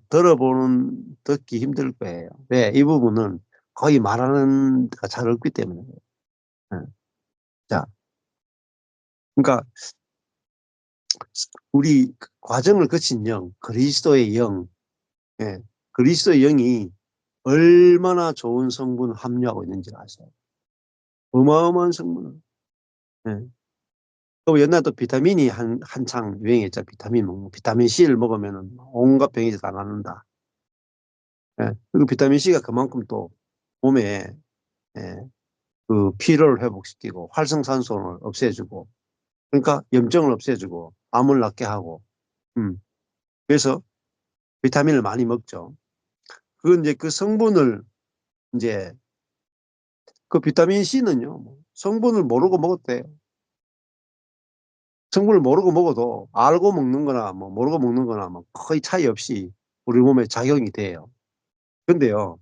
듣기 힘들 거예요. 왜? 이 부분은 거의 말하는 데가 잘 없기 때문에 그래요. 예. 자, 그러니까 우리 과정을 거친 영, 그리스도의 영, 예, 그리스도의 영이 얼마나 좋은 성분을 함유하고 있는지 아세요? 어마어마한 성분을. 예. 또 옛날에 또 비타민이 한창 유행했죠. 비타민 C를 먹으면은 온갖 병이 다 낫는다. 예. 그리고 비타민 C가 그만큼 또 몸에 예, 그 피로를 회복시키고 활성산소를 없애주고 그러니까 염증을 없애주고 암을 낫게 하고 그래서 비타민을 많이 먹죠. 그건 이제 그 성분을 이제 그 비타민 C는요. 뭐 성분을 모르고 먹어도 돼요. 성분을 모르고 먹어도 알고 먹는 거나 뭐 모르고 먹는 거나 뭐 거의 차이 없이 우리 몸에 작용이 돼요. 근데요.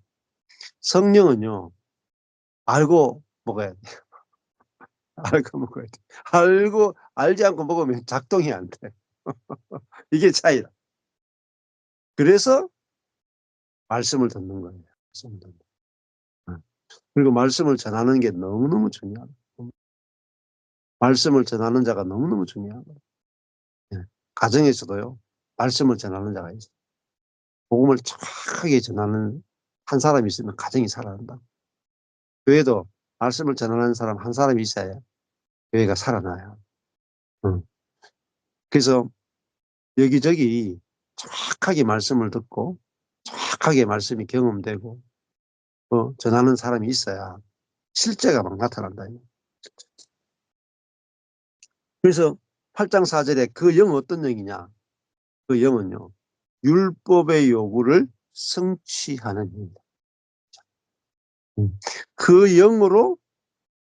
성령은요. 알고 먹어야 돼. 알고 먹어야 돼. 알지 않고 먹으면 작동이 안 돼. 이게 차이다. 그래서 말씀을 듣는 거예요. 말씀을 듣는 거. 그리고 말씀을 전하는 게 너무너무 중요하다. 말씀을 전하는 자가 너무너무 중요하다. 예. 가정에서도요. 말씀을 전하는 자가 있어요. 복음을 정확하게 전하는 한 사람이 있으면 가정이 살아난다. 교회도 말씀을 전하는 사람 한 사람이 있어야 교회가 살아나요. 음. 그래서 여기저기 정확하게 말씀을 듣고 정확하게 말씀이 경험되고 전하는 사람이 있어야 실제가 막 나타난다. 그래서 8장 4절에 그 영은 어떤 영이냐? 그 영은요. 율법의 요구를 성취하는 영이다. 그 영으로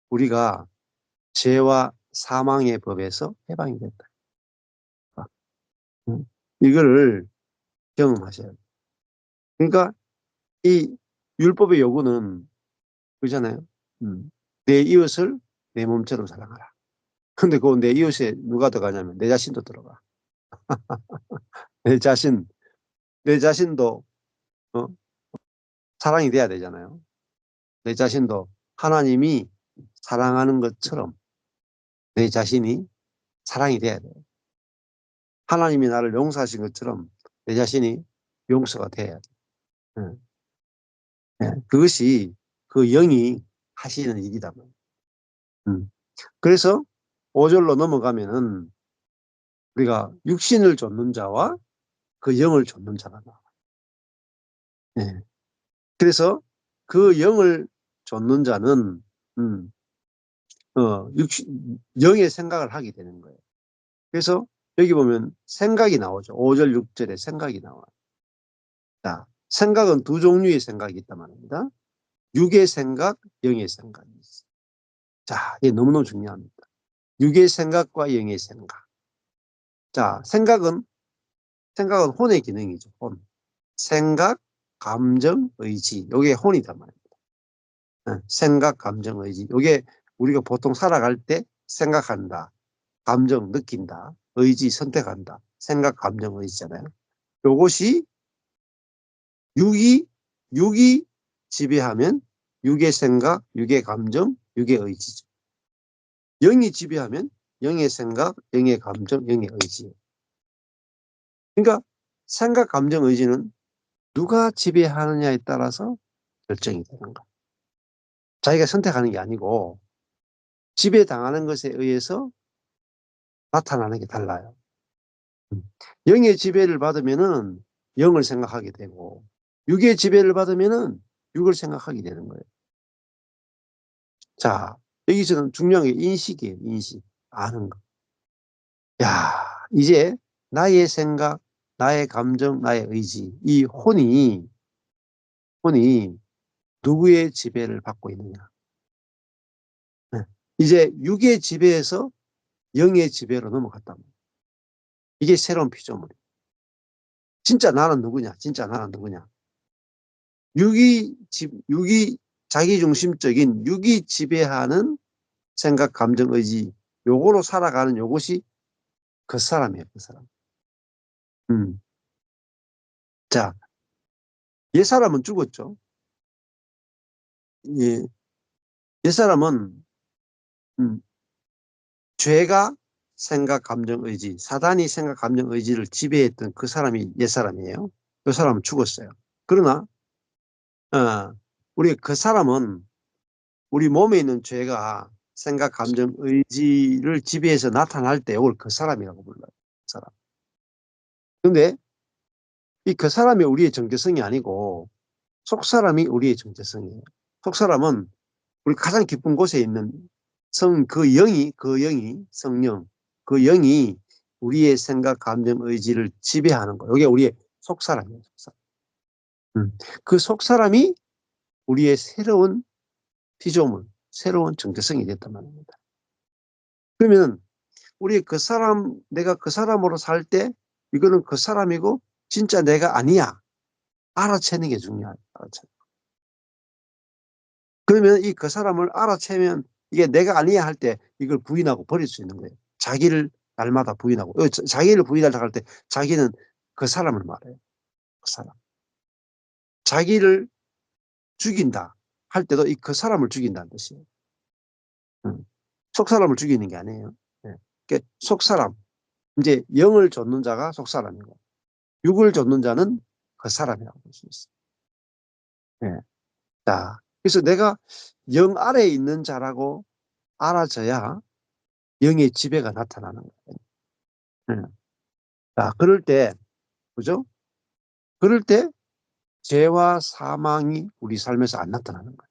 우리가 죄와 사망의 법에서 해방이 됐다. 음. 이거를 경험하셔야 돼요. 그러니까 이 율법의 요구는 그잖아요. 내 이웃을 내 몸처럼 사랑하라. 근데 그 내 이웃에 누가 들어가냐면 내 자신도 들어가. 내 자신, 내 자신도 어? 사랑이 돼야 되잖아요. 내 자신도 하나님이 사랑하는 것처럼 내 자신이 사랑이 돼야 돼요. 하나님이 나를 용서하신 것처럼 내 자신이 용서가 돼야 돼요. 예. 예. 그것이 그 영이 하시는 일이다. 음. 그래서 5절로 넘어가면은 우리가 육신을 좇는 자와 그 영을 좇는 자가 나와요. 예. 그래서 그 영을 좇는 자는 육신 영의 생각을 하게 되는 거예요. 그래서 여기 보면 생각이 나오죠. 5절, 6절에 생각이 나와요. 자, 생각은 두 종류의 생각이 있단 말입니다. 육의 생각, 영의 생각이 있어요. 자, 이게 너무너무 중요합니다. 육의 생각과 영의 생각. 자, 생각은 혼의 기능이죠. 혼. 생각, 감정, 의지. 요게 혼이단 말입니다. 생각, 감정, 의지. 요게 우리가 보통 살아갈 때 생각한다, 감정, 느낀다, 의지, 선택한다. 생각, 감정, 의지잖아요. 요것이 육이, 육이 지배하면 육의 생각, 육의 감정, 육의 의지죠. 영이 지배하면 영의 생각, 영의 감정, 영의 의지. 그러니까 생각, 감정, 의지는 누가 지배하느냐에 따라서 결정이 되는 거예요. 자기가 선택하는 게 아니고 지배당하는 것에 의해서 나타나는 게 달라요. 영의 지배를 받으면은 영을 생각하게 되고 육의 지배를 받으면은 육을 생각하게 되는 거예요. 자, 여기서는 중요한 게 인식이에요. 인식. 아는 거. 야, 이제 나의 생각, 나의 감정, 나의 의지, 이 혼이 누구의 지배를 받고 있느냐. 네. 이제 육의 지배에서 영의 지배로 넘어갔다. 이게 새로운 피조물이에요. 진짜 나는 누구냐? 진짜 나는 누구냐? 육이 자기중심적인 육이 지배하는 생각, 감정, 의지, 요거로 살아가는 요것이 그 사람이에요, 그 사람. 음. 자, 옛사람은 죽었죠. 예, 옛사람은, 음, 죄가 생각, 감정, 의지, 사단이 생각, 감정, 의지를 지배했던 그 사람이 옛사람이에요. 그 사람은 죽었어요. 그러나, 어, 우리 그 사람은 우리 몸에 있는 죄가 생각, 감정, 의지를 지배해서 나타날 때 이걸 그 사람이라고 불러요. 그 사람. 근데 이 그 사람이 우리의 정체성이 아니고 속 사람이 우리의 정체성이에요. 속 사람은 우리 가장 깊은 곳에 있는 그 영이 성령, 그 영이 우리의 생각, 감정, 의지를 지배하는 거예요. 이게 우리의 속 사람이에요. 속 사람. 그 속 사람이 우리의 새로운 피조물, 새로운 정체성이 됐단 말입니다. 그러면 우리 그 사람, 내가 그 사람으로 살 때 이거는 그 사람이고 진짜 내가 아니야. 알아채는 게 중요해요. 그러면 이 그 사람을 알아채면 이게 내가 아니야 할 때 이걸 부인하고 버릴 수 있는 거예요. 자기를 날마다 부인하고. 자기를 부인하려고 할 때 자기는 그 사람을 말해요. 그 사람. 자기를 죽인다 할 때도 이 그 사람을 죽인다는 뜻이에요. 음. 속 사람을 죽이는 게 아니에요. 예. 그러니까 속 사람. 이제 영을 좇는 자가 속 사람이고 육을 좇는 자는 그 사람이라고 볼 수 있어요. 예. 자, 그래서 내가 영 아래에 있는 자라고 알아져야 영의 지배가 나타나는 거예요. 예. 자, 그럴 때, 그죠? 그럴 때 죄와 사망이 우리 삶에서 안 나타나는 거예요.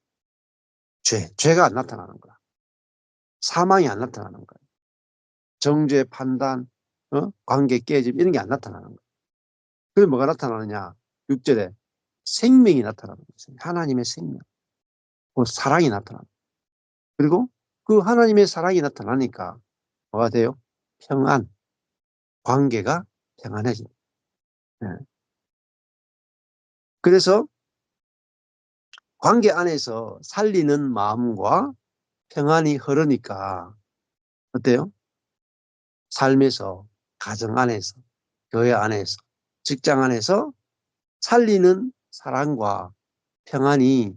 죄가 안 나타나는 거야. 사망이 안 나타나는 거예요. 정죄, 판단, 관계 깨짐 이런 게 안 나타나는 거예요. 그게 뭐가 나타나느냐? 6절에 생명이 나타나는 거예요. 하나님의 생명. 그 사랑이 나타나는 거예요. 그리고 그 하나님의 사랑이 나타나니까 뭐가 돼요? 평안, 관계가 평안해집니다. 예. 그래서 관계 안에서 살리는 마음과 평안이 흐르니까 어때요? 삶에서, 가정 안에서, 교회 안에서, 직장 안에서 살리는 사랑과 평안이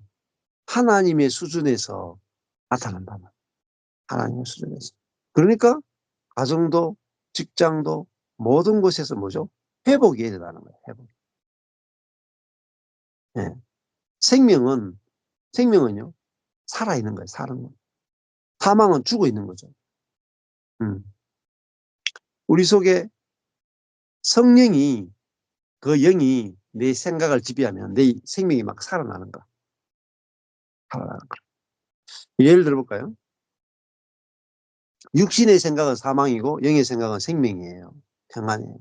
하나님의 수준에서 나타난다. 하나님의 수준에서. 그러니까 가정도 직장도 모든 곳에서 뭐죠? 회복이 일어나는 거예요. 회복. 네. 생명은 생명은요 살아 있는 거예요. 사는 거. 사망은 죽어 있는 거죠. 음. 우리 속에 성령이 그 영이 내 생각을 지배하면 내 생명이 막 살아나는 거야. 살아나는 거. 예를 들어볼까요? 육신의 생각은 사망이고 영의 생각은 생명이에요. 평안이에요.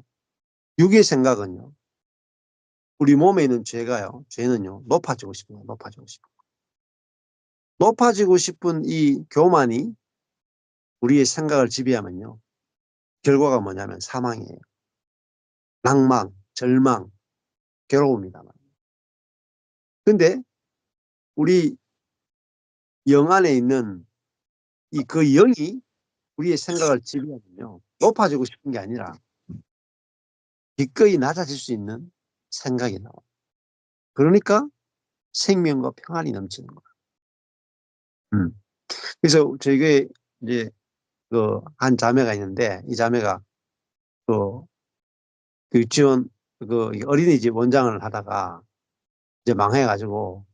육의 생각은요. 우리 몸에 있는 죄는요. 높아지고 싶은 거예요. 높아지고 싶은 거. 높아지고 싶은 이 교만이 우리의 생각을 지배하면요. 결과가 뭐냐면 사망이에요. 낭망, 절망, 괴로움이다. 근데 우리 영 안에 있는 그 영이 우리의 생각을 지배하면요. 높아지고 싶은 게 아니라 기꺼이 낮아질 수 있는 생각이 나와요. 그러니까 생명과 평안이 넘치는 거예요. 그래서 저희 교회 이제 그 한 자매가 있는데 이 자매가 그 유치원 그 어린이집 원장을 하다가 이제 망해 가지고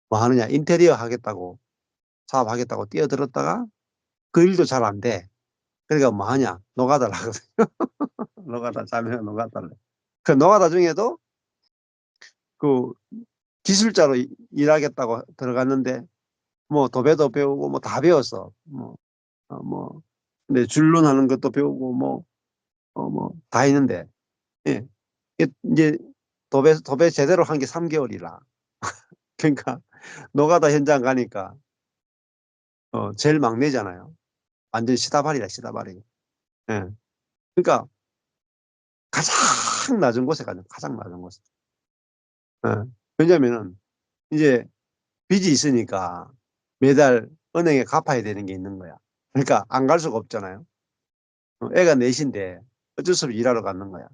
뭐 하느냐 인테리어 하겠다고 사업하겠다고 뛰어들었다가 그 일도 잘 안 돼. 그러니까 뭐 하냐 노가다를 하거든요. 노가다 자매가 노가다를. 그 노가다 중에도 그 기술자로 일하겠다고 들어갔는데 뭐 도배도 배우고 뭐 다 배웠어. 뭐 근데 줄눈하는 것도 배우고 뭐 다 했는데 예. 이제 도배 제대로 한 게 3개월이라. 그러니까 노가다 현장 가니까 제일 막내잖아요. 완전 시다발이다 시다발이. 예. 그러니까 가장 낮은 곳에 가죠. 가장 낮은 곳에. 예. 왜냐면은 이제 빚이 있으니까 매달 은행에 갚아야 되는 게 있는 거야. 그러니까 안 갈 수가 없잖아요. 애가 넷인데 어쩔 수 없이 일하러 가는 거야.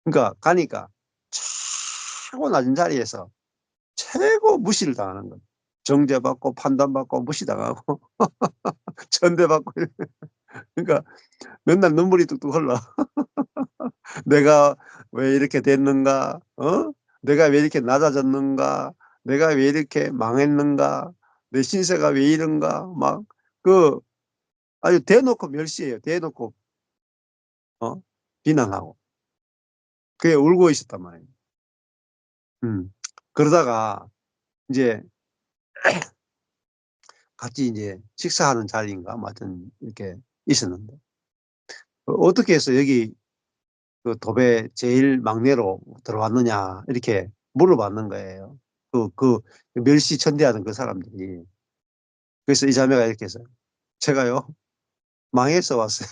그러니까 가니까 최고 낮은 자리에서 최고 무시를 당하는 거야. 정죄받고 판단받고 무시당하고 천대받고 그러니까 맨날 눈물이 뚝뚝 흘러. '내가 왜 이렇게 됐는가? 내가 왜 이렇게 낮아졌는가? 내가 왜 이렇게 망했는가? 내 신세가 왜 이런가?' 막 그 아주 대놓고 멸시해요. 대놓고 어 비난하고. 그게 울고 있었단 말이에요. 음. 그러다가 인제 같이 인제 식사하는 자리인가 뭐 하여튼 이렇게 있었는데 "어떻게 해서 여기 그 도배 제일 막내로 들어왔느냐?" 이렇게 물어봤는 거예요. 그 멸시천대하는 그 사람들이. 그래서 이 자매가 이렇게 했어요. "제가요 망해서 왔어요.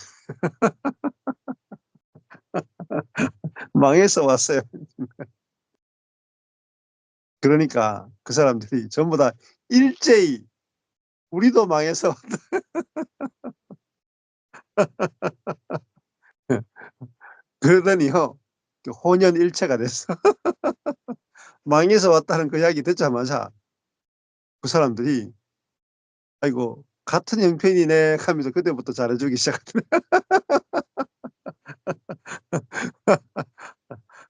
망해서 왔어요." 그러니까 그 사람들이 전부 다 일제히 "우리도 망해서 왔다." 그러더니요. 그 혼연일체가 됐어. 망해서 왔다는 그 이야기 듣자마자 그 사람들이 '아이고 같은 형편이네.' 하면서 그때부터 잘해 주기 시작하더라.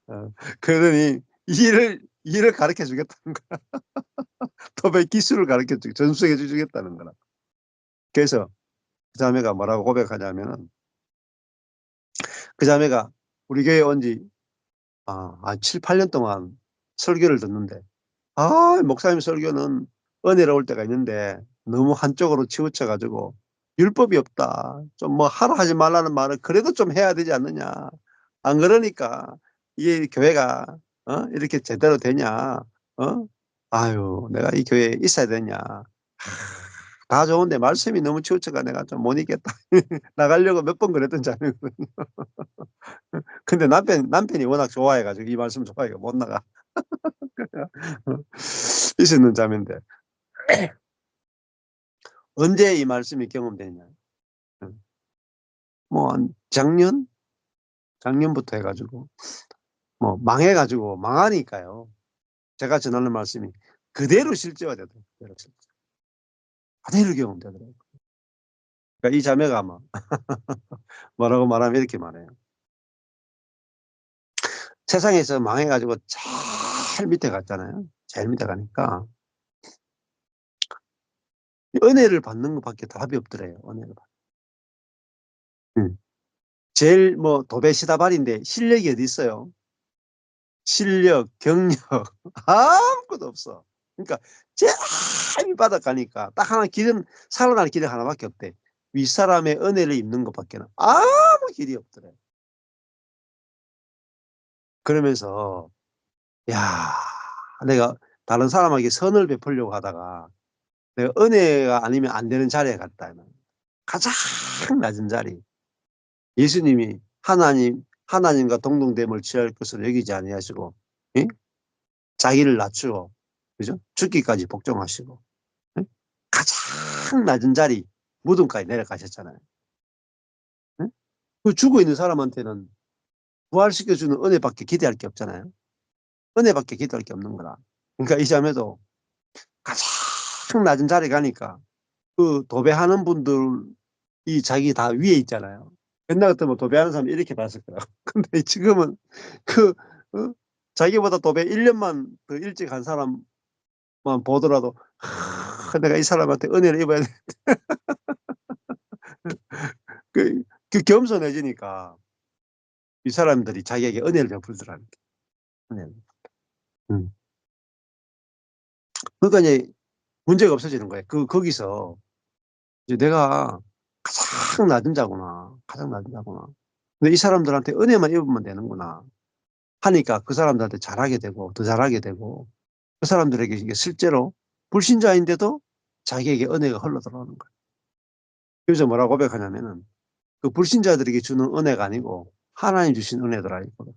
어 그러더니 일을 가르쳐 주겠다는 거야. 도배 기술을 가르쳐 전수해 주겠다는 거라. 그래서 그 자매가 뭐라고 고백하냐면은 그 자매가 우리 교회에 온 지 한 7-8년 동안 설교를 듣는데 목사님 설교는 은혜로울 때가 있는데 너무 한쪽으로 치우쳐 가지고 "율법이 없다. 좀 뭐 하라 하지 말라는 말을 그래도 좀 해야 되지 않느냐. 안 그러니까 이게 교회가 이렇게 제대로 되냐. 어? 아유 내가 이 교회에 있어야 되냐. 다 좋은데 말씀이 너무 치우쳐가 내가 좀 못 있겠다." 나가려고 몇 번 그랬던 자매거든요. 근데 남편이 워낙 좋아해 가지고 이 말씀 좋아해 가지고 못 나가. 있었는 자매인데 언제 이 말씀이 경험됐냐. 음 뭐 한 작년부터 해 가지고 뭐 망해 가지고 망하니까요. 제가 전하는 말씀이 그대로 실제화되더라고요. 그대로 실제. 그대로 경험되더라고요. 그러니까 이 자매가 아마 뭐라고 말하면 이렇게 말해요. 세상에서 망해 가지고 제일 밑에 갔잖아요. 제일 밑에 가니까 은혜를 받는 것밖에 답이 없더래요, 은혜를 받 음. 제일 뭐 도배시다발인데 실력이 어디 있어요? 실력, 경력 아무것도 없어. 그러니까 제일 밑바닥 가니까 딱 하나 길은 살아나는 길이 하나밖에 없대. 윗사람의 은혜를 입는 것밖에는 아무 길이 없더래. 그러면서 야, 내가 다른 사람에게 선을 베풀려고 하다가 내가 은혜가 아니면 안 되는 자리에 갔다. 가장 낮은 자리. 예수님이 하나님과 동등됨을 취할 것으로 여기지 아니하시고, 예? 자기를 낮추어, 그죠? 죽기까지 복종하시고, 예? 가장 낮은 자리, 무덤까지 내려가셨잖아요. 예? 그 죽어 있는 사람한테는 부활시켜주는 은혜밖에 기대할 게 없잖아요. 은혜밖에 기대할 게 없는 거라. 그러니까 이 자매도 가장 낮은 자리에 가니까 그 도배하는 분들이 자기 다 위에 있잖아요. 옛날 같으면 도배하는 사람 이렇게 봤을 거라고. 근데 지금은 그 어 자기보다 도배 1 년만 더 일찍 한 사람만 보더라도 '내가 이 사람한테 은혜를 입어야 돼.' 그 겸손해지니까 이 사람들이 자기에게 은혜를 베풀더라는 게. 은혜를. 음. 그러니까 이제 문제가 없어지는 거예요. 거기서 이제 '내가 가장 낮은 자구나. 가장 낮은 자구나. 근데 이 사람들한테 은혜만 입으면 되는구나.' 하니까 그 사람들한테 잘하게 되고 더 잘하게 되고 그 사람들에게 이게 실제로 불신자인데도 자기에게 은혜가 흘러들어오는 거예요. 그래서 뭐라고 고백하냐면은 그 불신자들에게 주는 은혜가 아니고 하나님 주신 은혜더라 이거를.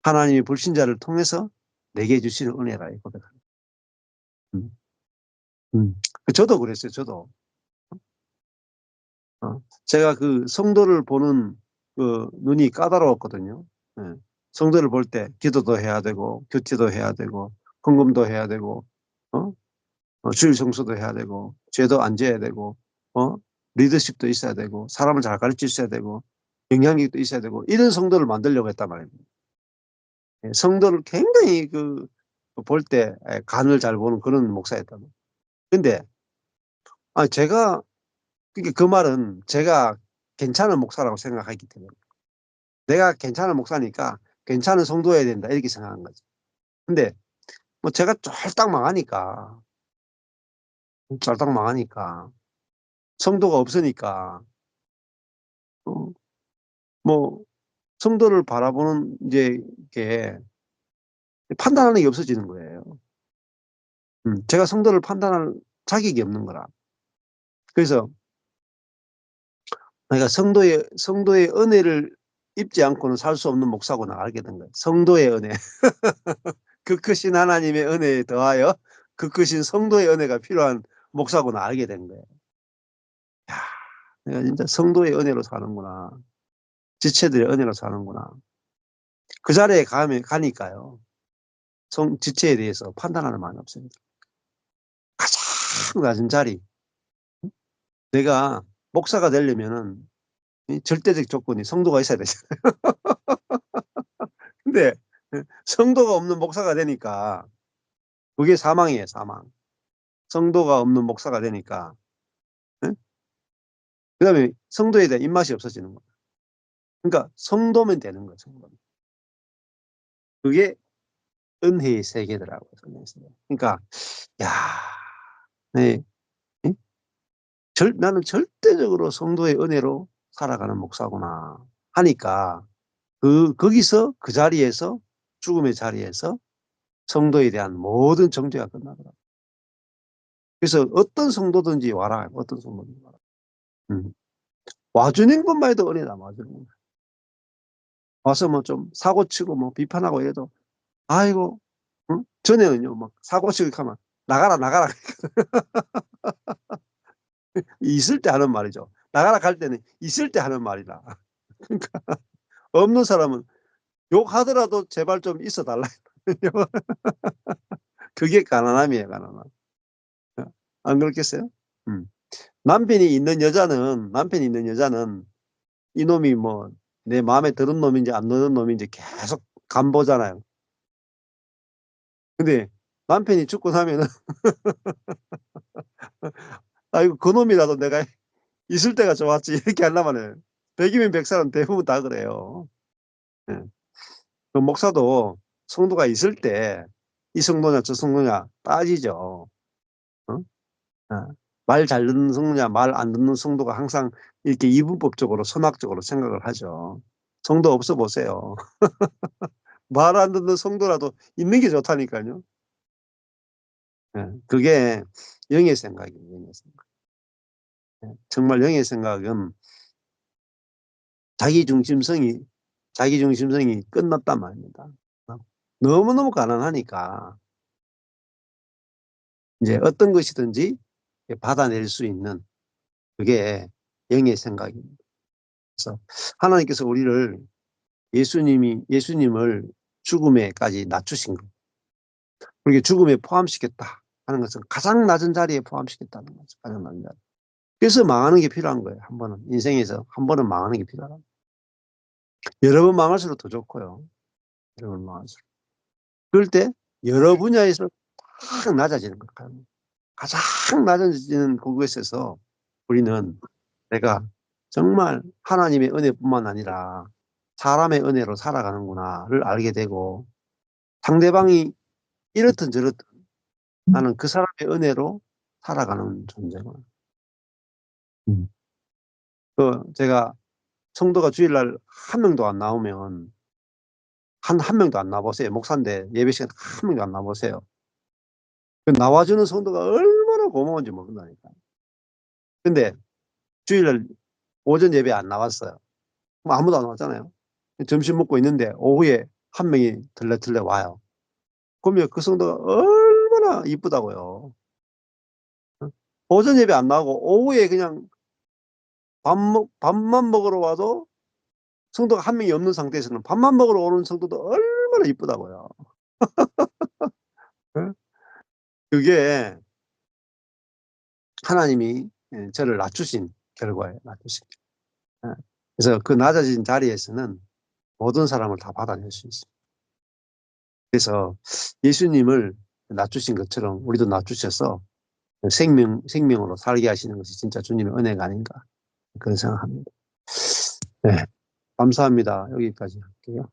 하나님이 불신자를 통해서 내게 주시는 은혜라 이 고백합니다. 음. 음. 저도 그랬어요, 저도. 제가 그 성도를 보는 그 눈이 까다로웠거든요. 예. 성도를 볼 때 기도도 해야 되고 교제도 해야 되고 헌금도 해야 되고 어 주일 성수도 해야 되고 죄도 안 져야 되고 어 리더십도 있어야 되고 사람을 잘 가르칠 수 있어야 되고 영향력도 있어야 되고 이런 성도를 만들려고 했단 말입니다. 예, 성도를 굉장히 볼 때 간을 잘 보는 그런 목사였단 말이에요. 근데 제가 그러니까 그 말은 제가 괜찮은 목사라고 생각하기 때문에 '내가 괜찮은 목사니까 괜찮은 성도여야 된다.' 이렇게 생각한 거죠. 근데 뭐 제가 쫄딱 망하니까, 쫄딱 망하니까 성도가 없으니까 어 뭐 성도를 바라보는 인제 게 판단하는 게 없어지는 거예요. 제가 성도를 판단할 자격이 없는 거라. 그래서 내가 성도의 은혜를 입지 않고는 살 수 없는 목사구나 알게 된 거예요. 성도의 은혜. 그 크신 하나님의 은혜에 더하여 그 크신 성도의 은혜가 필요한 목사구나 알게 된 거예요. 야, 내가 진짜 성도의 은혜로 사는구나. 지체들의 은혜로 사는구나. 그 자리에 가니까요. 지체에 대해서 판단하는 마음이 없습니다. 가장 낮은 자리. 내가 목사가 되려면은 이 절대적 조건이 성도가 있어야 되잖아요. 근데 성도가 없는 목사가 되니까 그게 사망이에요, 사망. 성도가 없는 목사가 되니까 예? 그다음에 성도에 대한 입맛이 없어지는 거예요. 그러니까 성도면 되는 거예요, 성도면. 그게 은혜의 세계더라고요, 은혜의 세계. 그러니까 야, 네. 예? '나는 절대적으로 성도의 은혜로 살아가는 목사구나.' 하니까 거기서 그 자리에서 죽음의 자리에서 성도에 대한 모든 정죄가 끝나더라고요. 그래서 "어떤 성도든지 와라." 어떤 성도든지 와라. 음. 와 주는 것만 해도 은혜다 와 주는 것만. 와서 뭐 좀 사고 치고 뭐 비판하고 이래도 아이고 응? 전에는요 막 사고 치고 이렇게 하면 "나가라, 나가라." 있을 때 하는 말이죠. 나가라 할 때는 있을 때 하는 말이라. 그러니까 없는 사람은 욕하더라도 "제발 좀 있어 달라." 그게 가난함이에요, 가난함. 어 안 그렇겠어요? 음. 남편이 있는 여자는 이놈이 뭐 내 마음에 드는 놈인지 안 드는 놈인지 계속 간 보잖아요. 근데 남편이 죽고 나면은 '아이고 그놈이라도 내가 있을 때가 좋았지.' 이렇게 하려고 해요. 100 이면 100 사람 대부분 다 그래요. 예. 그 목사도 성도가 있을 때 이 성도냐 저 성도냐 따지죠. 어? 아. 말 잘 듣는 성도냐 말 안 듣는 성도가 항상 이렇게 이분법적으로 선악적으로 생각을 하죠. 성도 없어 보세요. 말 안 듣는 성도라도 있는 게 좋다니까요. 예. 그게 영의 생각이에요, 영의 생각. 예. 정말 영의 생각은 자기중심성이 자기중심성이 끝났단 말입니다. 너무너무 가난하니까 인제 어떤 것이든지 받아낼 수 있는 그게 영의 생각입니다. 그래서 하나님께서 우리를 예수님을 죽음에까지 낮추신 것, 그렇게 죽음에 포함시켰다 하는 것은 가장 낮은 자리에 포함시켰다는 거죠, 가장 낮은 자리. 그래서 망하는 게 필요한 거예요, 한 번은. 인생에서 한 번은 망하는 게 필요하다. 여러 번 망할수록 더 좋고요, 여러 번 망할수록. 그럴 때 여러 분야에서 확 낮아지는 거예요. 가장 낮아지는 그것에서 우리는 '내가 정말 하나님의 은혜뿐만 아니라 사람의 은혜로 살아가는구나.'를 알게 되고, 상대방이 이렇든 저렇든 나는 그 사람의 은혜로 살아가는 존재구나. 음. 제가 성도가 주일날 한 명도 안 나오면 한 명도 안 나와보세요. 목사인데 예배 시간에 한 명도 안 나와보세요. 그 나와주는 성도가 얼마나 고마운지 모른다니까요. 근데 주일날 오전 예배에 안 나왔어요. 그럼 아무도 안 왔잖아요. 점심 먹고 있는데 오후에 한 명이 들레 와요. 그러면 그 성도가 얼마나 이쁘다고요. 어? 오전 예배 안 나오고 오후에 그냥 밥만 먹으러 와도, 성도가 한 명이 없는 상태에서는 밥만 먹으러 오는 성도도 얼마나 이쁘다고요. 예? 그게 하나님이 저를 낮추신 결과예요, 낮추신. 예. 그래서 그 낮아진 자리에서는 모든 사람을 다 받아낼 수 있어요. 그래서 예수님을 낮추신 것처럼 우리도 낮추셔서 생명으로 살게 하시는 것이 진짜 주님의 은혜가 아닌가, 그런 생각합니다. 네. 감사합니다. 여기까지 할게요.